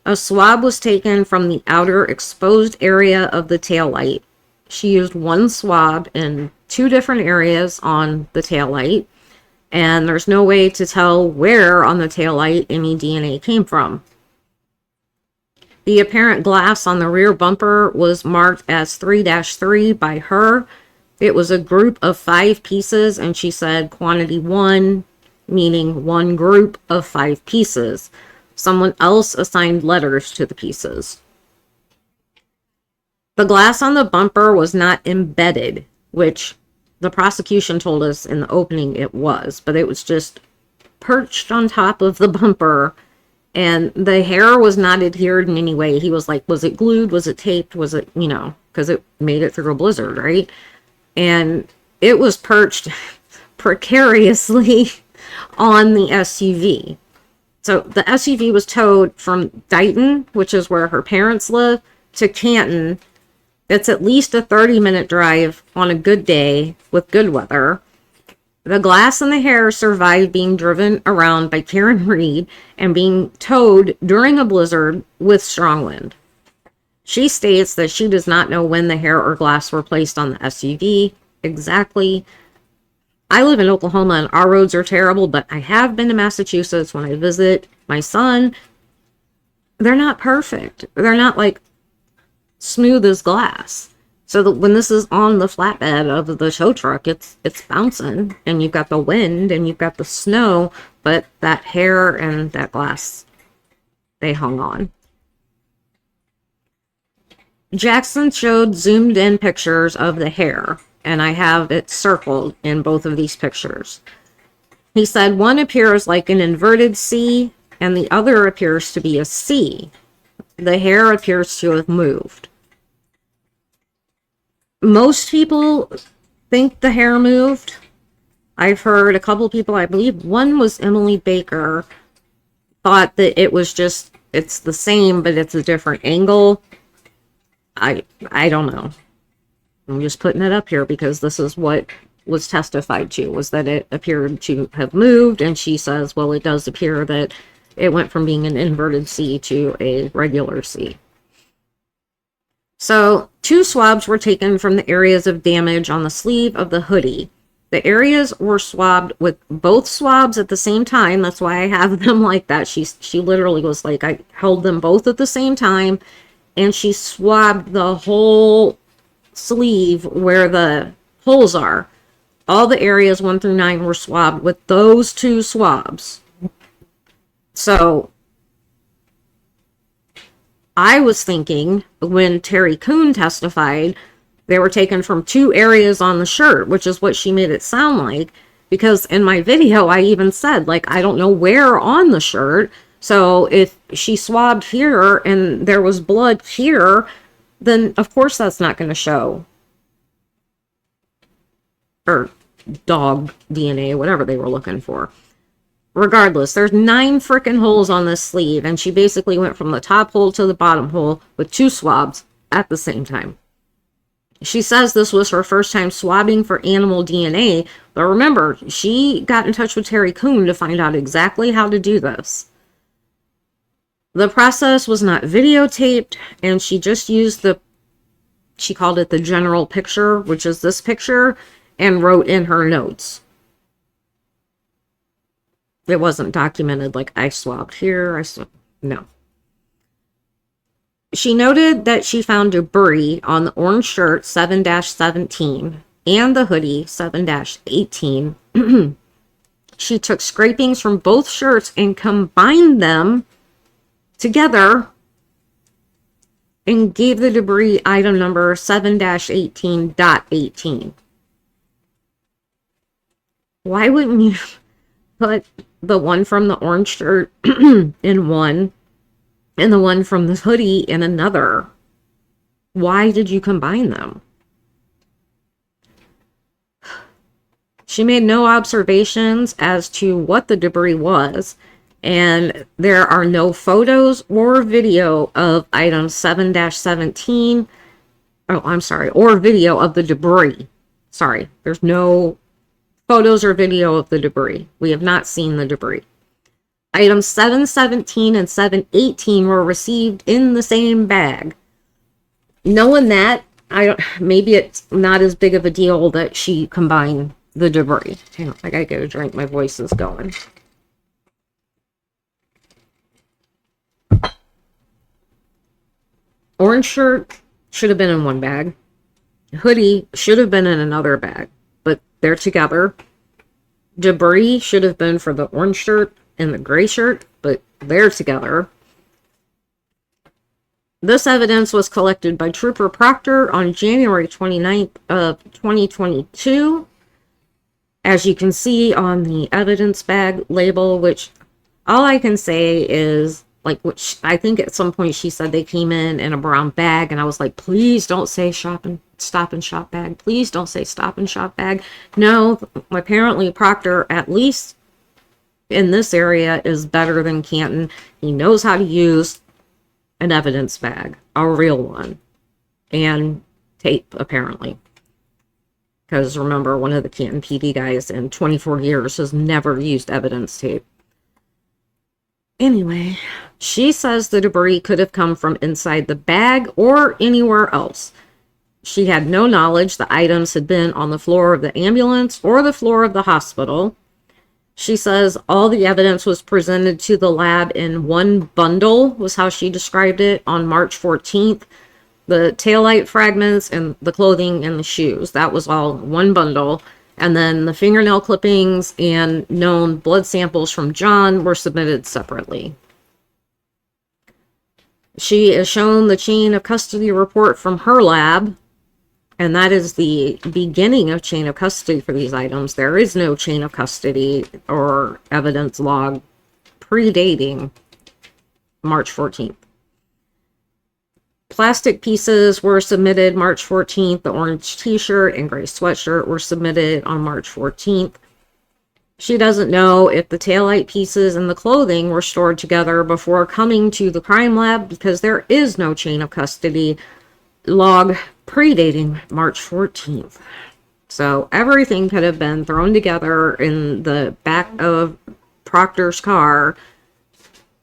A swab was taken from the outer exposed area of the taillight. She used one swab in 2 different areas on the taillight, and there's no way to tell where on the taillight any DNA came from. The apparent glass on the rear bumper was marked as 3-3 by her. It was a group of 5 pieces, and she said quantity 1, meaning one group of 5 pieces. Someone else assigned letters to the pieces. The glass on the bumper was not embedded, which the prosecution told us in the opening it was, but it was just perched on top of the bumper, and the hair was not adhered in any way. He was like, was it glued? Was it taped? Was it, because it made it through a blizzard, right? And it was perched precariously on the SUV. So the SUV was towed from Dighton, which is where her parents live, to Canton. It's at least a 30-minute drive on a good day with good weather. The glass and the hair survived being driven around by Karen Reed and being towed during a blizzard with strong wind. She states that she does not know when the hair or glass were placed on the SUV exactly. I live in Oklahoma and our roads are terrible, but I have been to Massachusetts when I visit my son. They're not perfect. They're not like smooth as glass. So that when this is on the flatbed of the tow truck, it's bouncing, and you've got the wind and you've got the snow, but that hair and that glass, they hung on. Jackson showed zoomed in pictures of the hair, and I have it circled in both of these pictures. He said one appears like an inverted C and the other appears to be a C. The hair appears to have moved. Most people think the hair moved. I've heard a couple people, I believe one was Emily Baker, thought that it was just, it's the same, but it's a different angle. I don't know. I'm just putting it up here because this is what was testified to, was that it appeared to have moved, and she says, well, it does appear that It went from being an inverted C to a regular C. So 2 swabs were taken from the areas of damage on the sleeve of the hoodie. The areas were swabbed with both swabs at the same time. That's why I have them like that. She literally was like, I held them both at the same time, and she swabbed the whole sleeve where the holes are. All the areas 1 through 9 were swabbed with those 2 swabs. So I was thinking when Terry Coon testified, they were taken from 2 areas on the shirt, which is what she made it sound like. Because in my video, I even said, like, I don't know where on the shirt. So if she swabbed here and there was blood here, then of course that's not going to show. Or dog DNA, whatever they were looking for. Regardless, there's 9 freaking holes on this sleeve, and she basically went from the top hole to the bottom hole with 2 swabs at the same time. She says this was her first time swabbing for animal DNA, but remember, she got in touch with Terry Coon to find out exactly how to do this. The process was not videotaped, and she just used she called it the general picture, which is this picture, and wrote in her notes. It wasn't documented like I swabbed here, no. She noted that she found debris on the orange shirt 7-17 and the hoodie 7-18. She took scrapings from both shirts and combined them together and gave the debris item number 7-18.18. Why wouldn't you put the one from the orange shirt in one and the one from the hoodie in another? Why did you combine them? She made no observations as to what the debris was, and there are no photos or video of item 7-17. Oh, I'm sorry, or video of the debris. Sorry, there's no photos or video of the debris. We have not seen the debris. Items 7-17 and 7-18 were received in the same bag. Knowing that, maybe it's not as big of a deal that she combined the debris. Hang on, I gotta get a drink. My voice is going. Orange shirt should have been in one bag. Hoodie should have been in another bag, but they're together. Debris should have been for the orange shirt and the gray shirt, but they're together. This evidence was collected by Trooper Proctor on January 29th of 2022. As you can see on the evidence bag label, which all I can say is, like, which I think at some point she said they came in a brown bag, and I was like, please don't say stop and shop bag. Please don't say stop and shop bag. No, apparently Proctor, at least in this area, is better than Canton. He knows how to use an evidence bag, a real one, and tape, apparently. Because remember, one of the Canton PD guys in 24 years has never used evidence tape. Anyway, she says the debris could have come from inside the bag or anywhere else. She had no knowledge the items had been on the floor of the ambulance or the floor of the hospital. She says all the evidence was presented to the lab in one bundle, was how she described it, on March 14th. The taillight fragments and the clothing and the shoes, that was all one bundle. And then the fingernail clippings and known blood samples from John were submitted separately. She is shown the chain of custody report from her lab, and that is the beginning of chain of custody for these items. There is no chain of custody or evidence log predating March 14th. Plastic pieces were submitted March 14th. The orange t-shirt and gray sweatshirt were submitted on March 14th. She doesn't know if the taillight pieces and the clothing were stored together before coming to the crime lab, because there is no chain of custody log predating March 14th. So everything could have been thrown together in the back of Proctor's car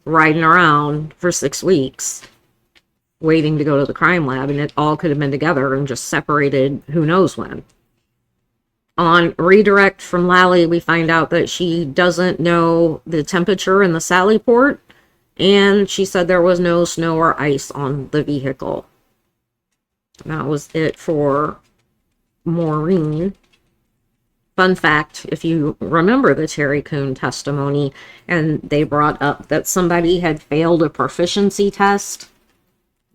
riding around for 6 weeks waiting to go to the crime lab, and it all could have been together and just separated who knows when. On redirect from Lally, we find out that she doesn't know the temperature in the Sally port, and she said there was no snow or ice on the vehicle. That was it for Maureen. Fun fact, if you remember the Terry Coon testimony, and they brought up that somebody had failed a proficiency test,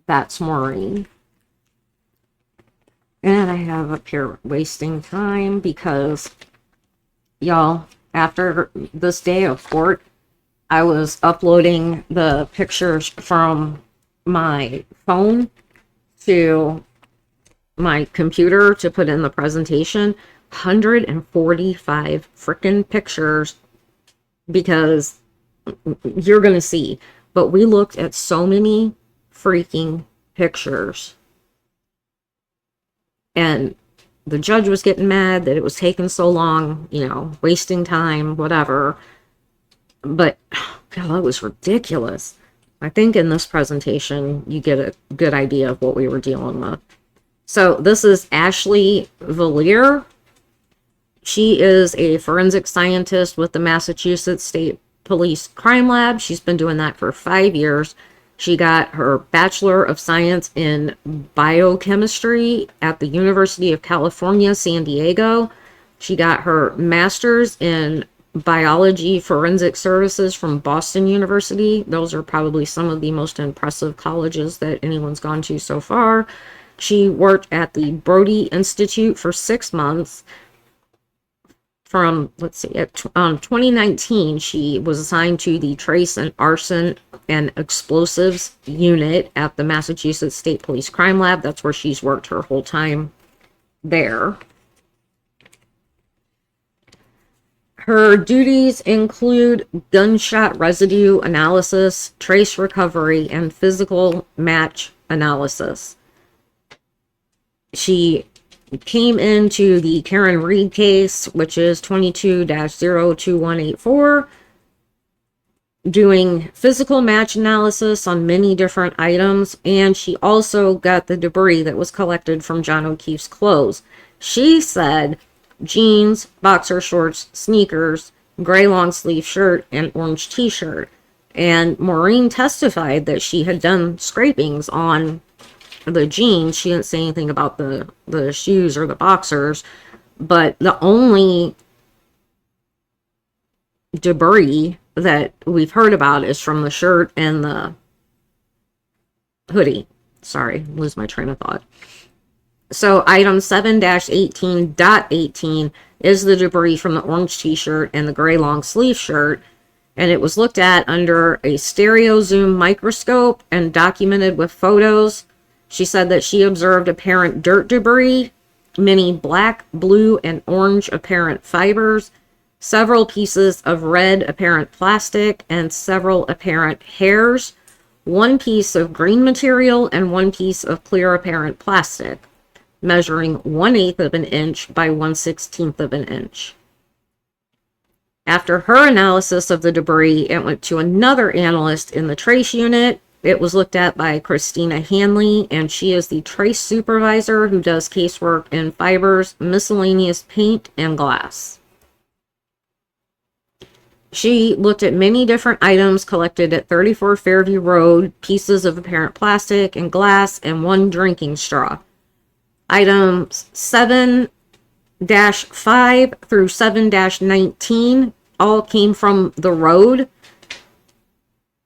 that's Maureen. And I have up here wasting time because, y'all, after this day of court, I was uploading the pictures from my phone to my computer to put in the presentation. 145 freaking pictures, because you're gonna see, but we looked at so many freaking pictures, and the judge was getting mad that it was taking so long, you know, wasting time, whatever. But God, that was ridiculous. I think in this presentation you get a good idea of what we were dealing with. So this is Ashley Valier. She is a forensic scientist with the Massachusetts State Police Crime Lab. She's been doing that for 5 years. She got her Bachelor of Science in Biochemistry at the University of California, San Diego. She got her Master's in Biology Forensic Services from Boston University. Those are probably some of the most impressive colleges that anyone's gone to so far. She worked at the Brody Institute for 6 months. From, let's see, 2019, she was assigned to the Trace and Arson and Explosives Unit at the Massachusetts State Police Crime Lab. That's where she's worked her whole time there. Her duties include gunshot residue analysis, trace recovery, and physical match analysis. She came into the Karen Reed case, which is 22-02184, doing physical match analysis on many different items, and she also got the debris that was collected from John O'Keefe's clothes. She said jeans, boxer shorts, sneakers, gray long sleeve shirt, and orange t-shirt. And Maureen testified that she had done scrapings on the jeans. She didn't say anything about the shoes or the boxers, but the only debris that we've heard about is from the shirt and the hoodie. Sorry, lose my train of thought. So item 7-18.18 is the debris from the orange t-shirt and the gray long sleeve shirt, and it was looked at under a stereo zoom microscope and documented with photos. She said that she observed apparent dirt debris, many black, blue, and orange apparent fibers, several pieces of red apparent plastic, and several apparent hairs, one piece of green material, and one piece of clear apparent plastic, measuring 1/8 of an inch by 1/16 of an inch. After her analysis of the debris, it went to another analyst in the trace unit. It was looked at by Christina Hanley, and she is the trace supervisor who does casework in fibers, miscellaneous paint, and glass. She looked at many different items collected at 34 Fairview Road, pieces of apparent plastic and glass, and one drinking straw. Items 7-5 through 7-19 all came from the road.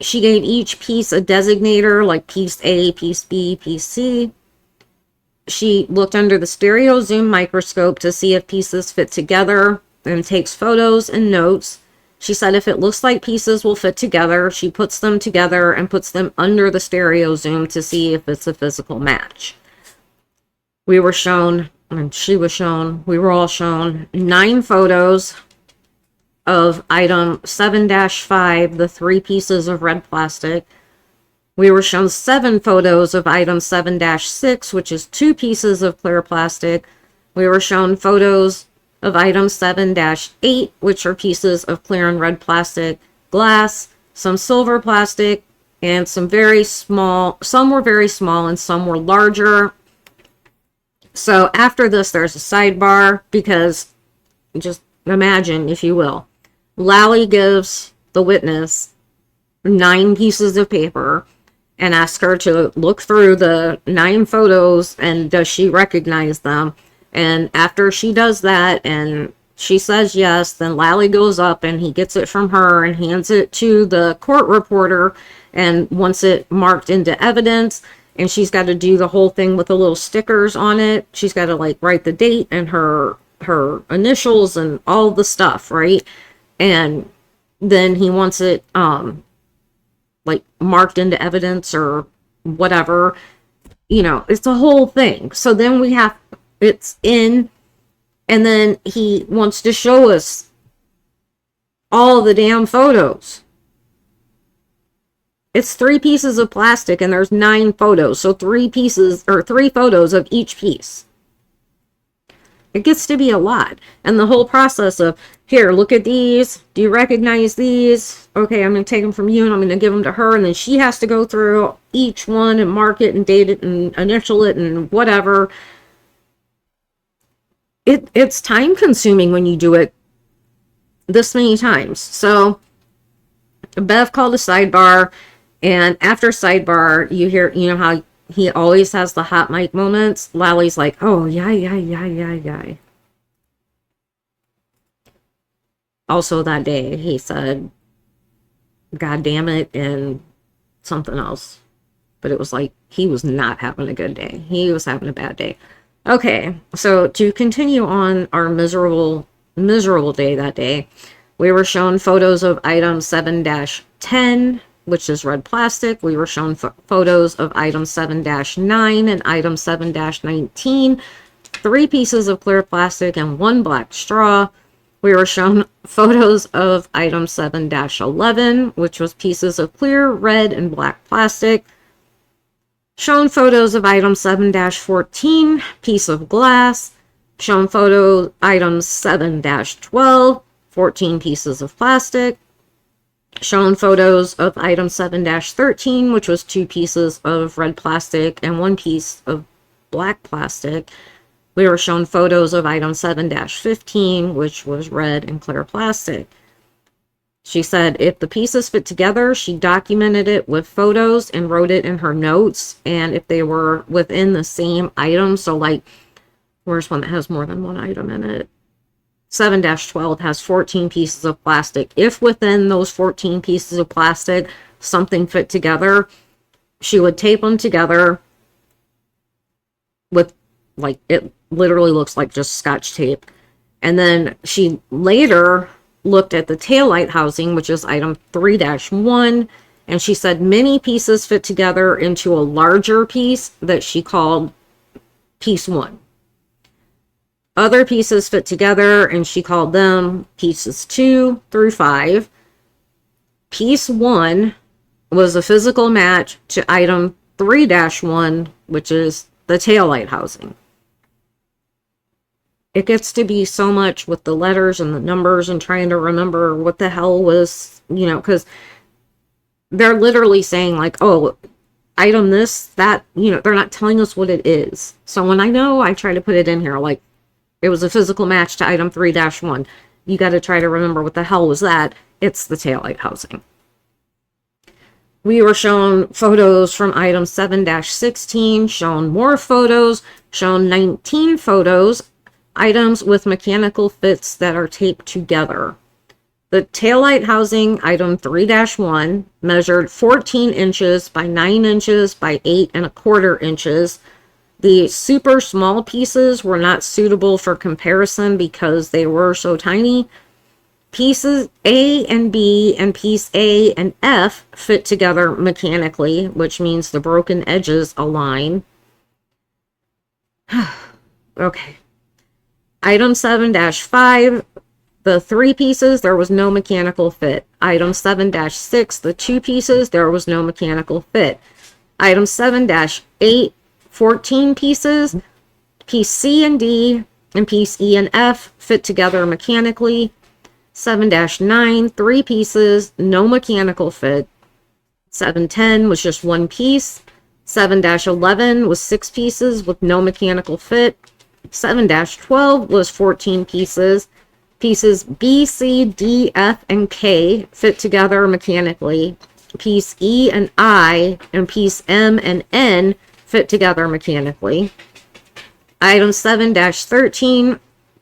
She gave each piece a designator, like piece A, piece B, piece C. She looked under the stereo zoom microscope to see if pieces fit together and takes photos and notes. She said if it looks like pieces will fit together, she puts them together and puts them under the stereo zoom to see if it's a physical match. We were shown, and she was shown, we were all shown 9 photos of item 7-5, the 3 pieces of red plastic. We were shown 7 photos of item 7-6, which is 2 pieces of clear plastic. We were shown photos of item 7-8, which are pieces of clear and red plastic, glass, some silver plastic, and some very small, some were very small and some were larger. So after this, there's a sidebar because just imagine, if you will, Lally gives the witness 9 pieces of paper and asks her to look through the 9 photos and does she recognize them. And after she does that and she says yes, then Lally goes up and he gets it from her and hands it to the court reporter and wants it marked into evidence. And she's got to do the whole thing with the little stickers on it. She's got to like write the date and her initials and all the stuff, right? And then he wants it like marked into evidence or whatever. You know, it's a whole thing. So then we have, it's in, and then he wants to show us all the damn photos. It's 3 pieces of plastic and there's 9 photos. So 3 pieces or 3 photos of each piece. It gets to be a lot. And the whole process of, here, look at these. Do you recognize these? Okay, I'm going to take them from you and I'm going to give them to her. And then she has to go through each one and mark it and date it and initial it and whatever. It's time consuming when you do it this many times. So Bev called a sidebar, and after sidebar, you hear, you know how he always has the hot mic moments. Lally's like, oh, yeah. Also that day, he said, God damn it, and something else. But it was like, he was not having a good day. He was having a bad day. Okay, so to continue on our miserable day that day, we were shown photos of item 7-10, which is red plastic. We were shown photos of item 7-9 and item 7-19, 3 pieces of clear plastic and 1 black straw. We were shown photos of item 7-11, which was pieces of clear, red, and black plastic. Shown photos of item 7-14, piece of glass. Shown photo items 7-12, 14 pieces of plastic. Shown photos of item 7-13, which was 2 pieces of red plastic and 1 piece of black plastic. We were shown photos of item 7-15, which was red and clear plastic. She said if the pieces fit together, she documented it with photos and wrote it in her notes. And if they were within the same item, so like, where's one that has more than 1 item in it? 7-12 has 14 pieces of plastic. If within those 14 pieces of plastic, something fit together, she would tape them together with, like, it literally looks like just Scotch tape. And then she later looked at the taillight housing, which is item 3-1, and she said many pieces fit together into a larger piece that she called piece 1. Other pieces fit together and she called them pieces 2 through 5. Piece 1 was a physical match to item 3-1, which is the taillight housing. It gets to be so much with the letters and the numbers and trying to remember what the hell was, you know, because they're literally saying like, oh, item this, that, you know, they're not telling us what it is. So when I know, I try to put it in here, like, it was a physical match to item 3-1. You got to try to remember what the hell was that. It's the taillight housing. We were shown photos from item 7-16, shown more photos, shown 19 photos, items with mechanical fits that are taped together. The taillight housing, item 3-1, measured 14 inches by 9 inches by 8¼ inches. The super small pieces were not suitable for comparison because they were so tiny. Pieces A and B and piece A and F fit together mechanically, which means the broken edges align. Okay. Item 7-5, the 3 pieces, there was no mechanical fit. Item 7-6, the 2 pieces, there was no mechanical fit. Item 7-8, 14 pieces, piece C and D and piece E and F fit together mechanically. 7-9, 3 pieces, no mechanical fit. 7-10 was just 1 piece. 7-11 was 6 pieces with no mechanical fit. 7-12 was 14 pieces. Pieces B, C, D, F, and K fit together mechanically. Piece E and I and piece M and N fit together mechanically. Item 7-13,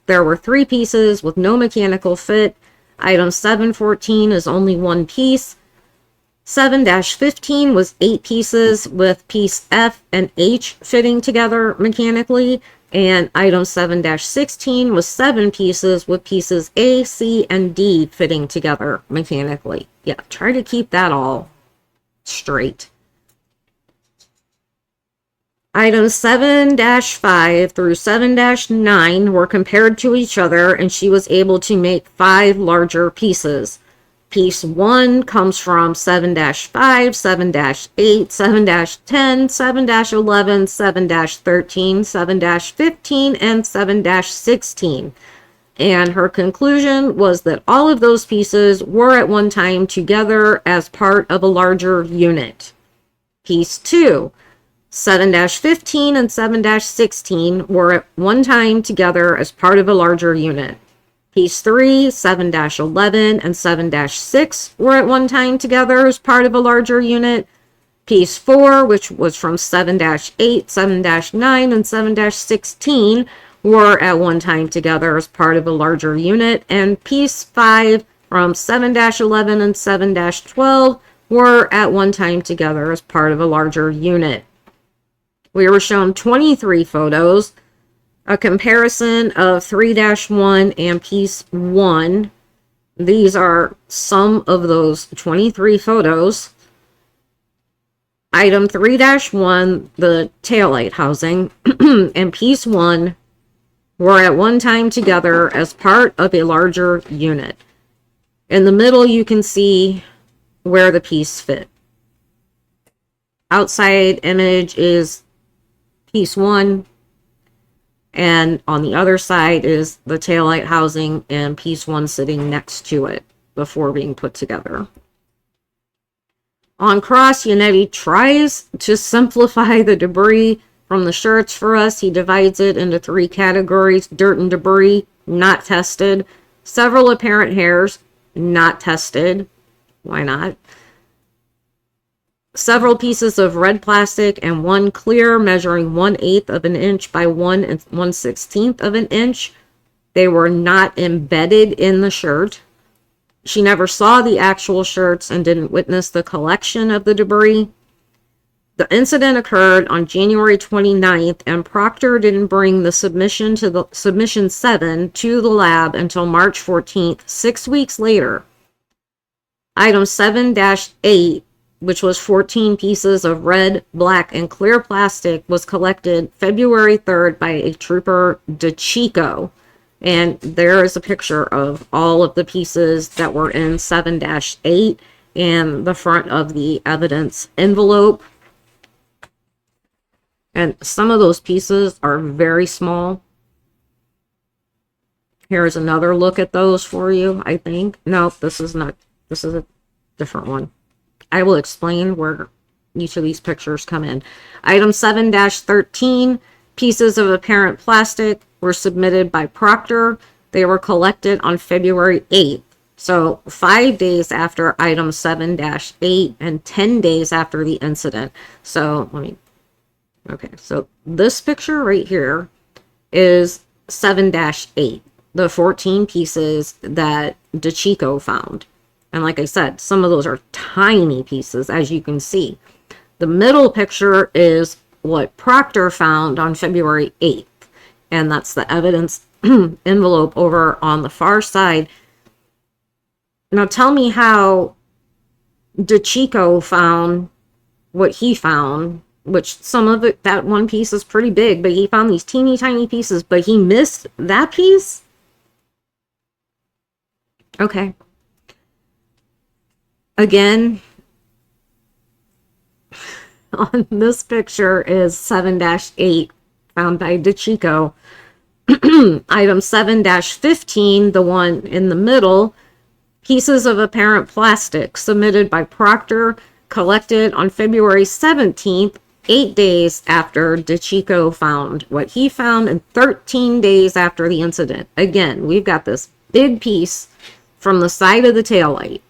there were 3 pieces with no mechanical fit. Item 7-14 is only 1 piece. 7-15 was 8 pieces with piece F and H fitting together mechanically. And item 7-16 was 7 pieces with pieces A, C, and D fitting together mechanically. Yeah, try to keep that all straight. Items 7-5 through 7-9 were compared to each other, and she was able to make 5 larger pieces. Piece 1 comes from 7-5, 7-8, 7-10, 7-11, 7-13, 7-15, and 7-16. And her conclusion was that all of those pieces were at one time together as part of a larger unit. Piece 2, 7-15 and 7-16 were at one time together as part of a larger unit. Piece 3, 7-11 and 7-6 were at one time together as part of a larger unit. Piece 4, which was from 7-8, 7-9, and 7-16 were at one time together as part of a larger unit. And piece 5 from 7-11 and 7-12 were at one time together as part of a larger unit. We were shown 23 photos. A comparison of 3-1 and piece 1. These are some of those 23 photos. Item 3-1, the taillight housing, and piece 1 were at one time together as part of a larger unit. In the middle, you can see where the piece fit. Outside image is piece 1. And on the other side is the taillight housing and piece 1 sitting next to it before being put together. On cross, Yannetti tries to simplify the debris from the shirts for us. He divides it into 3 categories: dirt and debris, not tested; several apparent hairs, not tested. Why not? Several pieces of red plastic and 1 clear measuring 1/8 of an inch by 1/16 of an inch. They were not embedded in the shirt. She never saw the actual shirts and didn't witness the collection of the debris. The incident occurred on January 29th, and Proctor didn't bring the submission 7 to the lab until March 14th, 6 weeks later. Item 7-8, which was 14 pieces of red, black, and clear plastic, was collected February 3rd by a trooper DeChico. And there is a picture of all of the pieces that were in 7-8 and the front of the evidence envelope. And some of those pieces are very small. Here's another look at those for you, I think. No, this is not. This is a different one. I will explain where each of these pictures come in. Item 7-13, pieces of apparent plastic were submitted by Proctor. They were collected on February 8th. So 5 days after item 7-8 and 10 days after the incident. So okay, so this picture right here is 7-8, the 14 pieces that DeChico found. And like I said, some of those are tiny pieces, as you can see. The middle picture is what Proctor found on February 8th. And that's the evidence envelope over on the far side. Now tell me how DeChico found what he found, which some of it, that one piece is pretty big, but he found these teeny tiny pieces, but he missed that piece? Okay. Again, on this picture is 7-8 found by DeChico. Item 7-15, the one in the middle, pieces of apparent plastic submitted by Proctor, collected on February 17th, 8 days after DeChico found what he found and 13 days after the incident. Again, we've got this big piece from the side of the taillight.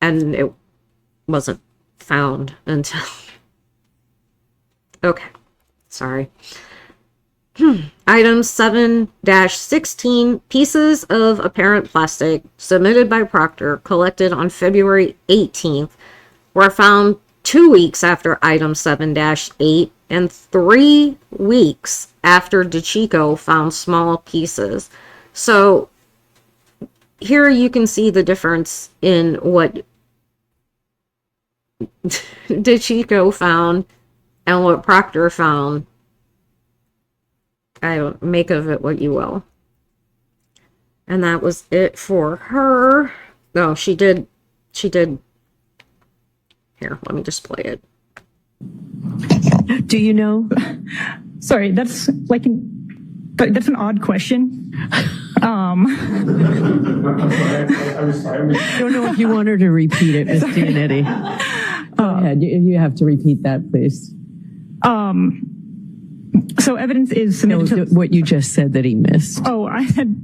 And it wasn't found until... Okay, sorry. Item 7-16, pieces of apparent plastic submitted by Proctor, collected on February 18th, were found 2 weeks after item 7-8 and 3 weeks after DeChico found small pieces. So here you can see the difference in what DeChico found and what Proctor found. I don't make of it what you will. And that was it for her. No, she did. Here, let me just play it. Do you know? Sorry, that's an odd question. I don't know if you want her to repeat it, Ms. Giannetti. Go ahead. You have to repeat that, please. So evidence is submitted to what you just said that he missed. Oh,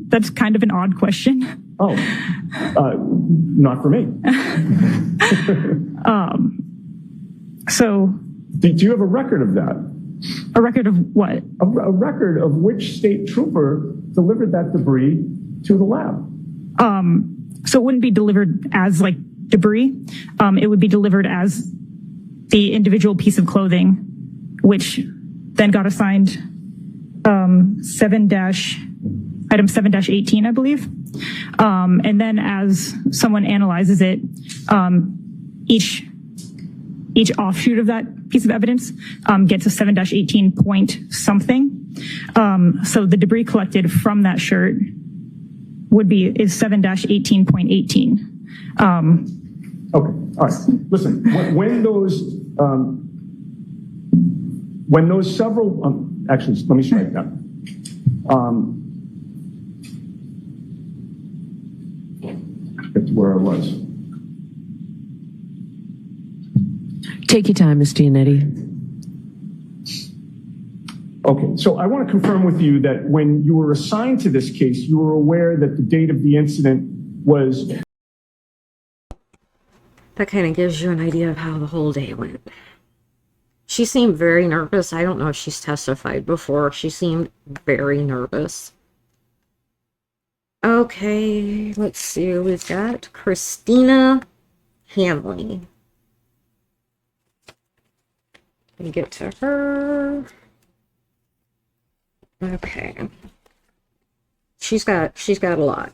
that's kind of an odd question. Oh, not for me. So. Do you have a record of that? A record of what? A record of which state trooper delivered that debris to the lab. So it wouldn't be delivered as like debris. It would be delivered as the individual piece of clothing, which then got assigned item 7-18, I believe. And then as someone analyzes it, each offshoot of that piece of evidence gets a 7-18 point something. So the debris collected from that shirt is 7-18.18. Okay, all right. Listen, when those several, actually, let me strike that. Get to where I was. Take your time, Ms. Giannetti. Okay, so I want to confirm with you that when you were assigned to this case, you were aware that the date of the incident was... That kind of gives you an idea of how the whole day went. She seemed very nervous. I don't know if she's testified before. She seemed very nervous. Okay, let's see. We've got Christina Hanley. Let me get to her. Okay. She's got a lot.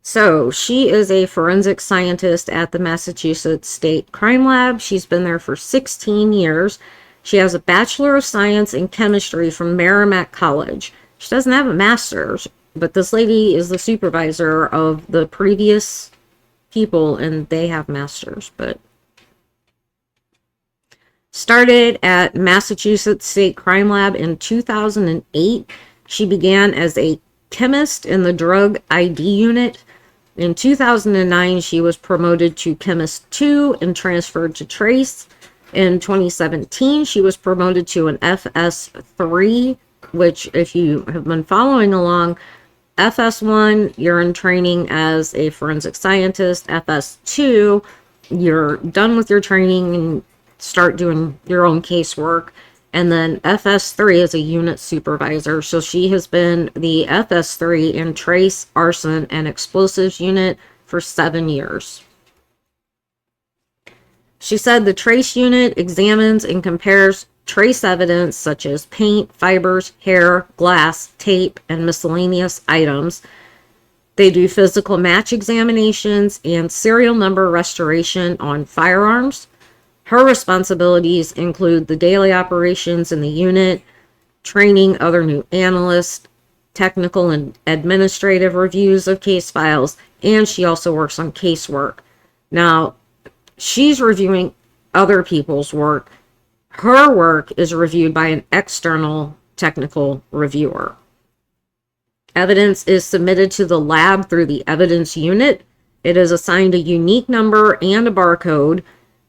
So she is a forensic scientist at the Massachusetts State Crime Lab. She's been there for 16 years. She has a Bachelor of Science in Chemistry from Merrimack College. She doesn't have a master's, but this lady is the supervisor of the previous people, and they have masters, but... Started at Massachusetts State Crime Lab in 2008. She began as a chemist in the drug ID unit. In 2009, she was promoted to Chemist 2 and transferred to Trace. In 2017, she was promoted to an FS3, which, if you have been following along, FS1, you're in training as a forensic scientist. FS2, you're done with your training and start doing your own casework. And then FS3 is a unit supervisor. So she has been the FS3 in Trace, Arson, and Explosives unit for 7 years. She said the Trace unit examines and compares trace evidence such as paint, fibers, hair, glass, tape, and miscellaneous items. They do physical match examinations and serial number restoration on firearms. Her responsibilities include the daily operations in the unit, training other new analysts, technical and administrative reviews of case files, and she also works on casework. Now, she's reviewing other people's work. Her work is reviewed by an external technical reviewer. Evidence is submitted to the lab through the evidence unit. It is assigned a unique number and a barcode.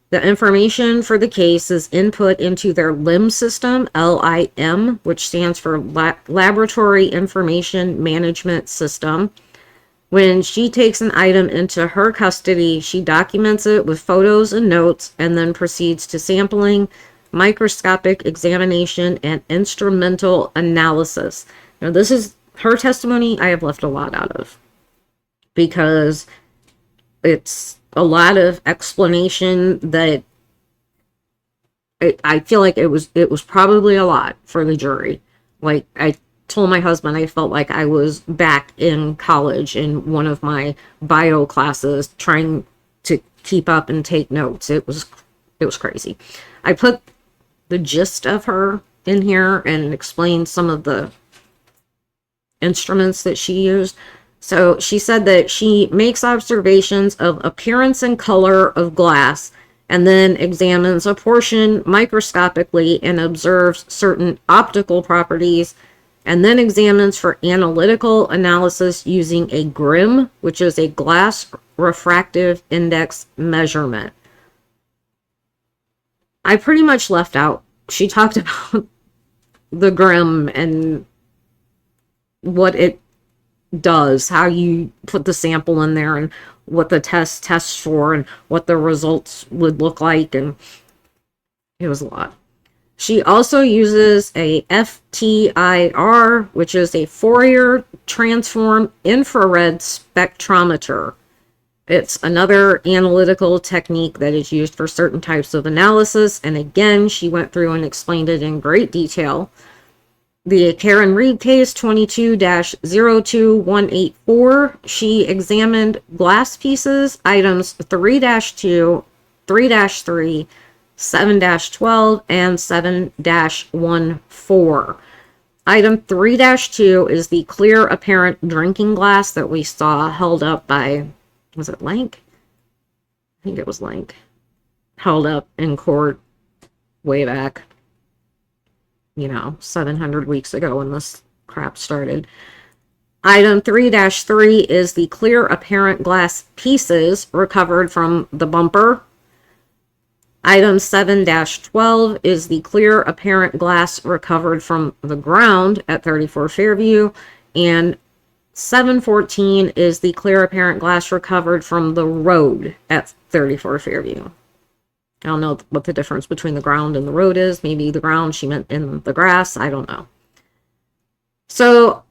The information for the case is input into their LIM system, LIM, which stands for Laboratory Information Management System. When she takes an item into her custody, she documents it with photos and notes and then proceeds to sampling, microscopic examination, and instrumental analysis. Now, this is her testimony I have left a lot out of because it's a lot of explanation that I feel like it was probably a lot for the jury. Like I told my husband, I felt like I was back in college in one of my bio classes trying to keep up and take notes. It was crazy. I put the gist of her in here and explained some of the instruments that she used. So she said that she makes observations of appearance and color of glass and then examines a portion microscopically and observes certain optical properties and then examines for analytical analysis using a GRIM, which is a glass refractive index measurement. I pretty much left out. She talked about the GRIM and what it does, how you put the sample in there and what the test tests for and what the results would look like, and it was a lot. She also uses a FTIR, which is a Fourier transform infrared spectrometer. It's another analytical technique that is used for certain types of analysis, and again, she went through and explained it in great detail. The Karen Reed case 22-02184, she examined glass pieces, items 3-2, 3-3, 7-12, and 7-14. Item 3-2 is the clear apparent drinking glass that we saw held up by, was it Lank? I think it was Lank. Held up in court way back, 700 weeks ago when this crap started. Item 3-3 is the clear apparent glass pieces recovered from the bumper. Item 7-12 is the clear apparent glass recovered from the ground at 34 Fairview. And 7-14 is the clear apparent glass recovered from the road at 34 Fairview. I don't know what the difference between the ground and the road is. Maybe the ground she meant in the grass. I don't know. So,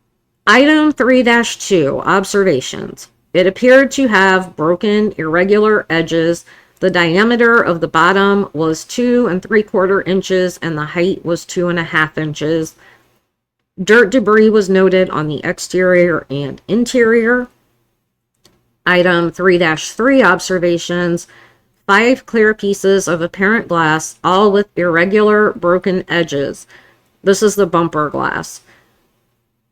item 3-2, observations. It appeared to have broken, irregular edges. The diameter of the bottom was 2 3/4 inches and the height was 2.5 inches. Dirt debris was noted on the exterior and interior. Item 3-3, observations. 5 clear pieces of apparent glass, all with irregular broken edges. This is the bumper glass.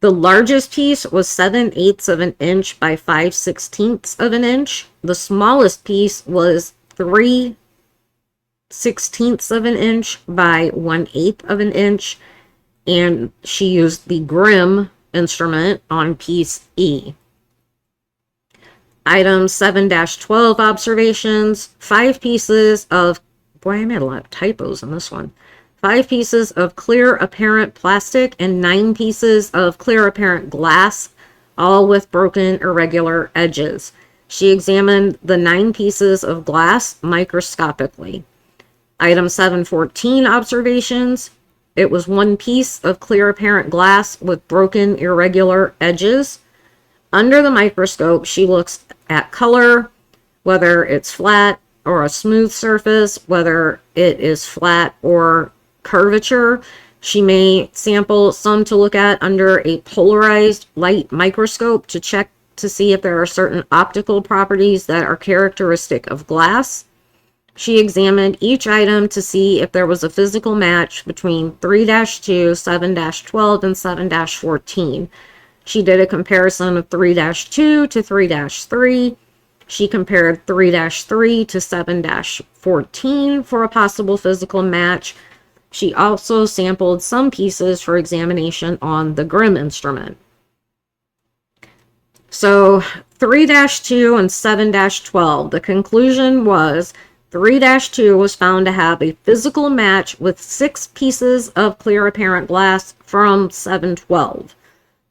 The largest piece was 7/8 of an inch by 5/16 of an inch. The smallest piece was 3/16 of an inch by 1/8 of an inch. And she used the GRIM instrument on piece E. Item 7-12, observations. 5 pieces of, boy, I made a lot of typos in this one. 5 pieces of clear apparent plastic and 9 pieces of clear apparent glass, all with broken irregular edges. She examined the 9 pieces of glass microscopically. Item 7-14, observations. It was 1 piece of clear apparent glass with broken irregular edges. Under the microscope, she looks at color, whether it's flat or a smooth surface, whether it is flat or curvature. She may sample some to look at under a polarized light microscope to check to see if there are certain optical properties that are characteristic of glass. She examined each item to see if there was a physical match between 3-2, 7-12, and 7-14. She did a comparison of 3-2 to 3-3. She compared 3-3 to 7-14 for a possible physical match. She also sampled some pieces for examination on the Grimm instrument. So 3-2 and 7-12, the conclusion was 3-2 was found to have a physical match with 6 pieces of clear apparent glass from 7-12.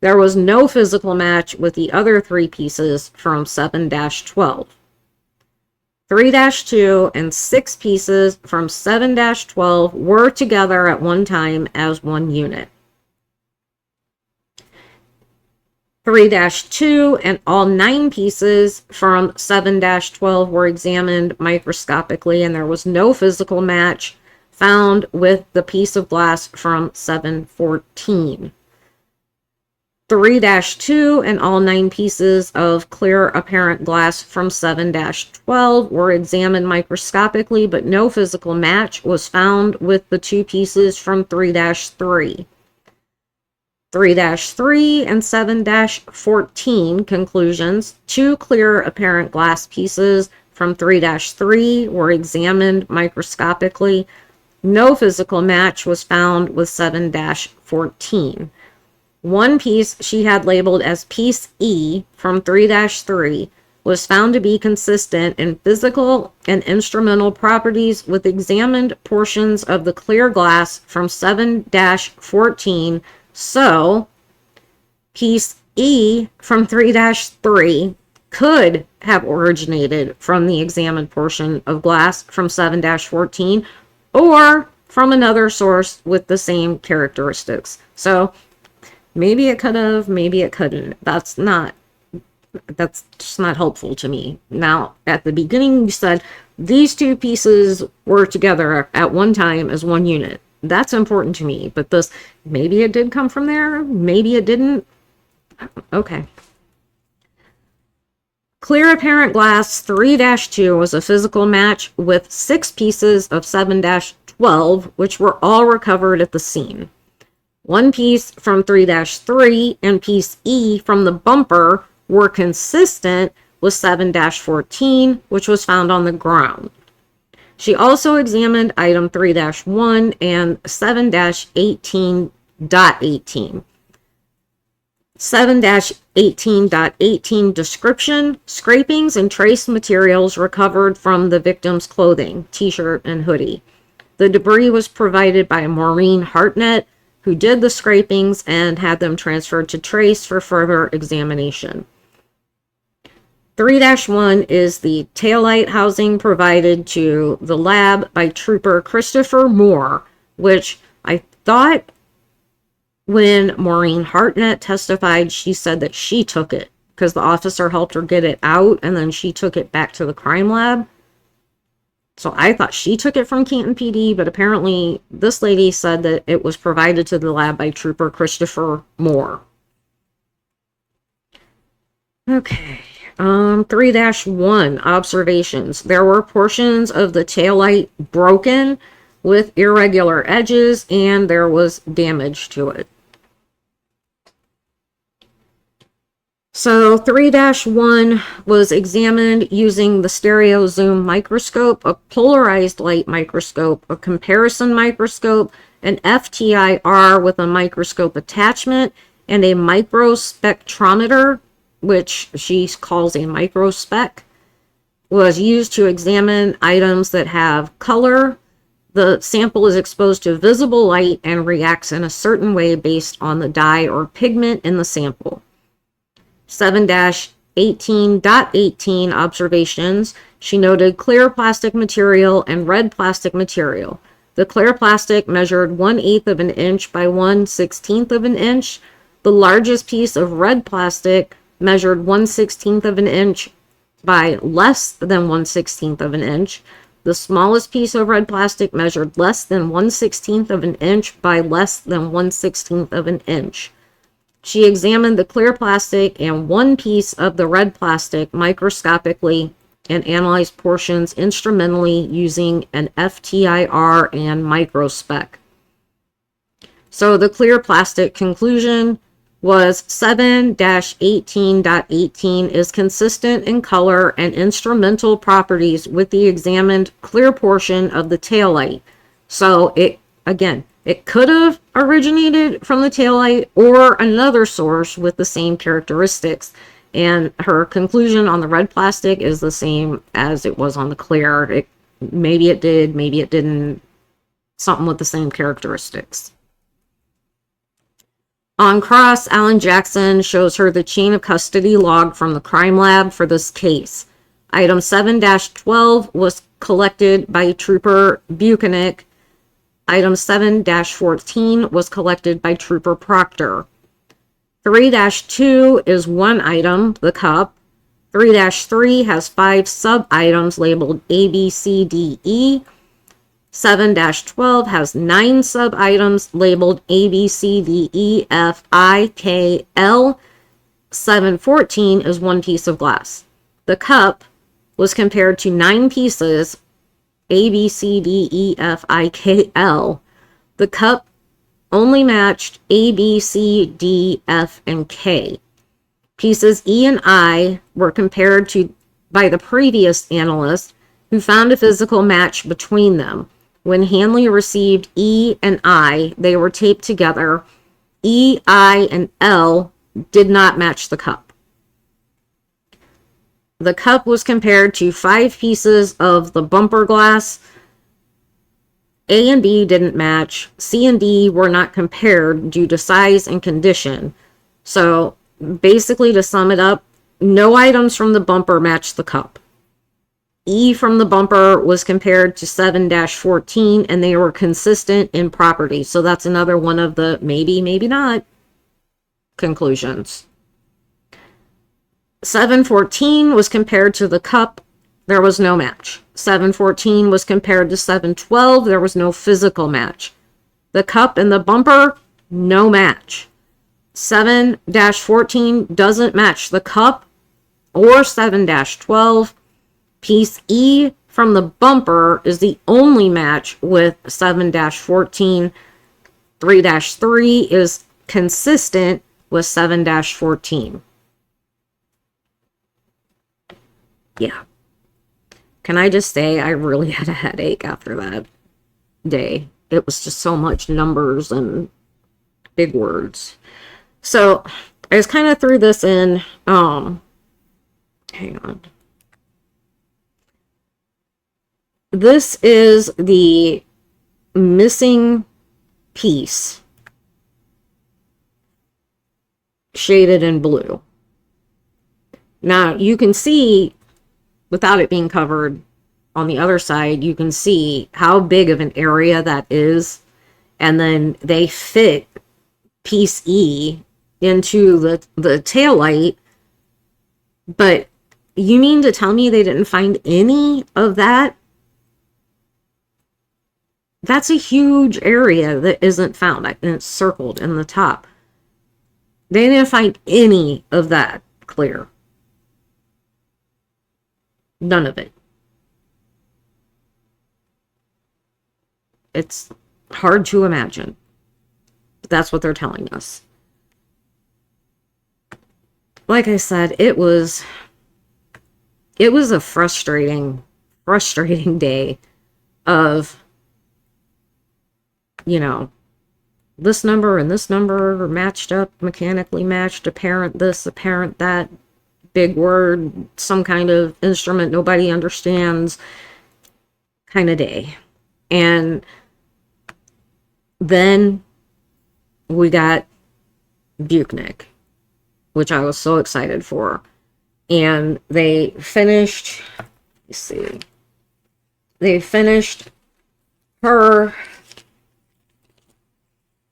There was no physical match with the other 3 pieces from 7-12. 3-2 and 6 pieces from 7-12 were together at one time as one unit. 3-2 and all 9 pieces from 7-12 were examined microscopically, and there was no physical match found with the piece of glass from 7-14. 3-2 and all 9 pieces of clear apparent glass from 7-12 were examined microscopically, but no physical match was found with the 2 pieces from 3-3. 3-3 and 7-14 conclusions. 2 clear apparent glass pieces from 3-3 were examined microscopically. No physical match was found with 7-14. 1 piece she had labeled as piece E from 3-3 was found to be consistent in physical and instrumental properties with examined portions of the clear glass from 7-14. So, piece E from 3-3 could have originated from the examined portion of glass from 7-14 or from another source with the same characteristics. So, maybe it could have, maybe it couldn't. That's just not helpful to me. Now, at the beginning, you said these 2 pieces were together at one time as one unit. That's important to me, but this, maybe it did come from there, maybe it didn't. Okay. Clear apparent glass 3-2 was a physical match with 6 pieces of 7-12, which were all recovered at the scene. 1 piece from 3-3 and piece E from the bumper were consistent with 7-14, which was found on the ground. She also examined item 3-1 and 7-18.18. 7-18.18 description: scrapings and trace materials recovered from the victim's clothing, t-shirt and hoodie. The debris was provided by Maureen Hartnett, who did the scrapings and had them transferred to Trace for further examination. 3-1 is the taillight housing provided to the lab by Trooper Christopher Moore, which I thought when Maureen Hartnett testified, she said that she took it because the officer helped her get it out and then she took it back to the crime lab. So I thought she took it from Canton PD, but apparently this lady said that it was provided to the lab by Trooper Christopher Moore. Okay. 3-1 observations. There were portions of the taillight broken with irregular edges and there was damage to it. So 3-1 was examined using the stereo zoom microscope, a polarized light microscope, a comparison microscope, an FTIR with a microscope attachment, and a microspectrometer, which she calls a microspec, was used to examine items that have color. The sample is exposed to visible light and reacts in a certain way based on the dye or pigment in the sample. 7-18.18 observations. She noted clear plastic material and red plastic material. The clear plastic measured 1/8 of an inch by 1/16 of an inch. The largest piece of red plastic measured 1/16 of an inch by less than 1/16 of an inch. The smallest piece of red plastic measured less than 1/16 of an inch by less than 1/16 of an inch. She examined the clear plastic and 1 piece of the red plastic microscopically and analyzed portions instrumentally using an FTIR and microspec. So the clear plastic conclusion was 7-18.18 is consistent in color and instrumental properties with the examined clear portion of the taillight. So it again, it could have originated from the taillight or another source with the same characteristics. And her conclusion on the red plastic is the same as it was on the clear. Maybe it did, maybe it didn't. Something with the same characteristics. On cross, Alan Jackson shows her the chain of custody log from the crime lab for this case. Item 7-12 was collected by Trooper Buchanan. Item 7-14 was collected by Trooper Proctor. 3-2 is one item, the cup. 3-3 has 5 sub-items labeled A, B, C, D, E. 7-12 has 9 sub-items labeled A, B, C, D, E, F, I, K, L. 7-14 is one piece of glass. The cup was compared to 9 pieces, A, B, C, D, E, F, I, K, L. The cup only matched A, B, C, D, F, and K. Pieces E and I were compared to by the previous analyst, who found a physical match between them. When Hanley received E and I, they were taped together. E, I, and L did not match the cup. The cup was compared to 5 pieces of the bumper glass. A and B didn't match. C and D were not compared due to size and condition. So basically, to sum it up, no items from the bumper matched the cup. E from the bumper was compared to 7-14, and they were consistent in property. So that's another one of the maybe, maybe not conclusions. 7-14 was compared to the cup. There was no match. 7-14 was compared to 7-12. There was no physical match. The cup and the bumper, no match. 7-14 doesn't match the cup or 7-12. Piece E from the bumper is the only match with 7-14. 3-3 is consistent with 7-14. Yeah. Can I just say I really had a headache after that day. It was just so much numbers and big words. So I just kind of threw this in. Hang on. This is the missing piece shaded in blue. Now you can see, without it being covered on the other side, you can see how big of an area that is. And then they fit piece E into the taillight. But you mean to tell me they didn't find any of that? That's a huge area that isn't found, and it's circled in the top. They didn't find any of that clear. None of it. It's hard to imagine. But that's what they're telling us. Like I said, it was a frustrating day of, you know, this number and this number are matched up, mechanically matched, apparent this, apparent that, big word, some kind of instrument nobody understands kind of day. And then we got Buchanan, which I was so excited for. And they finished, let's see, they finished her,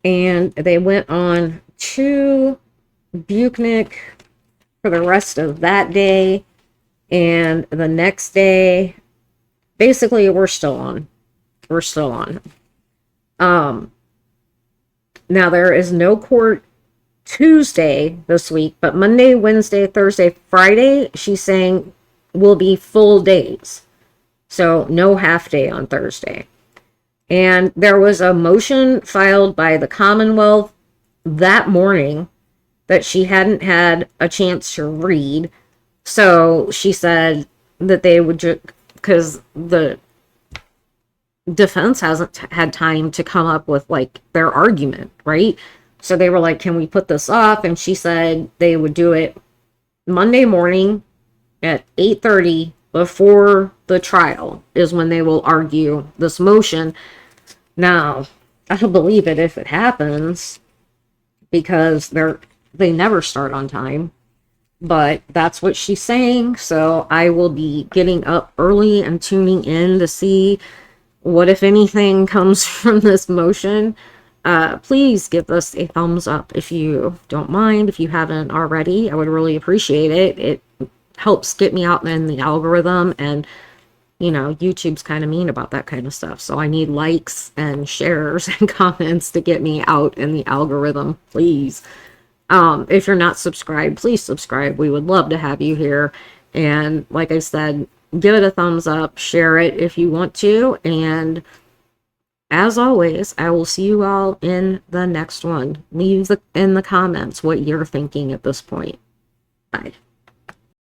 and they went on to Buchanan for the rest of that day. And the next day, basically, we're still on. Now there is no court Tuesday this week, but Monday, Wednesday, Thursday, Friday, she's saying will be full days. So no half day on Thursday. And there was a motion filed by the Commonwealth that morning that she hadn't had a chance to read. So she said that they would just, because the defense hasn't had time to come up with like their argument, right? So they were like, can we put this off? And she said they would do it Monday morning at 8:30 before the trial is when they will argue this motion. Now, I'll believe it if it happens because they never start on time. But that's what she's saying. So I will be getting up early and tuning in to see what, if anything, comes from this motion. Please give us a thumbs up if you don't mind. If you haven't already, I would really appreciate it. It helps get me out in the algorithm, and YouTube's kind of mean about that kind of stuff. So I need likes and shares and comments to get me out in the algorithm, please. If you're not subscribed, please subscribe. We would love to have you here. And like I said, give it a thumbs up, share it if you want to. And as always, I will see you all in the next one. Leave in the comments what you're thinking at this point. Bye.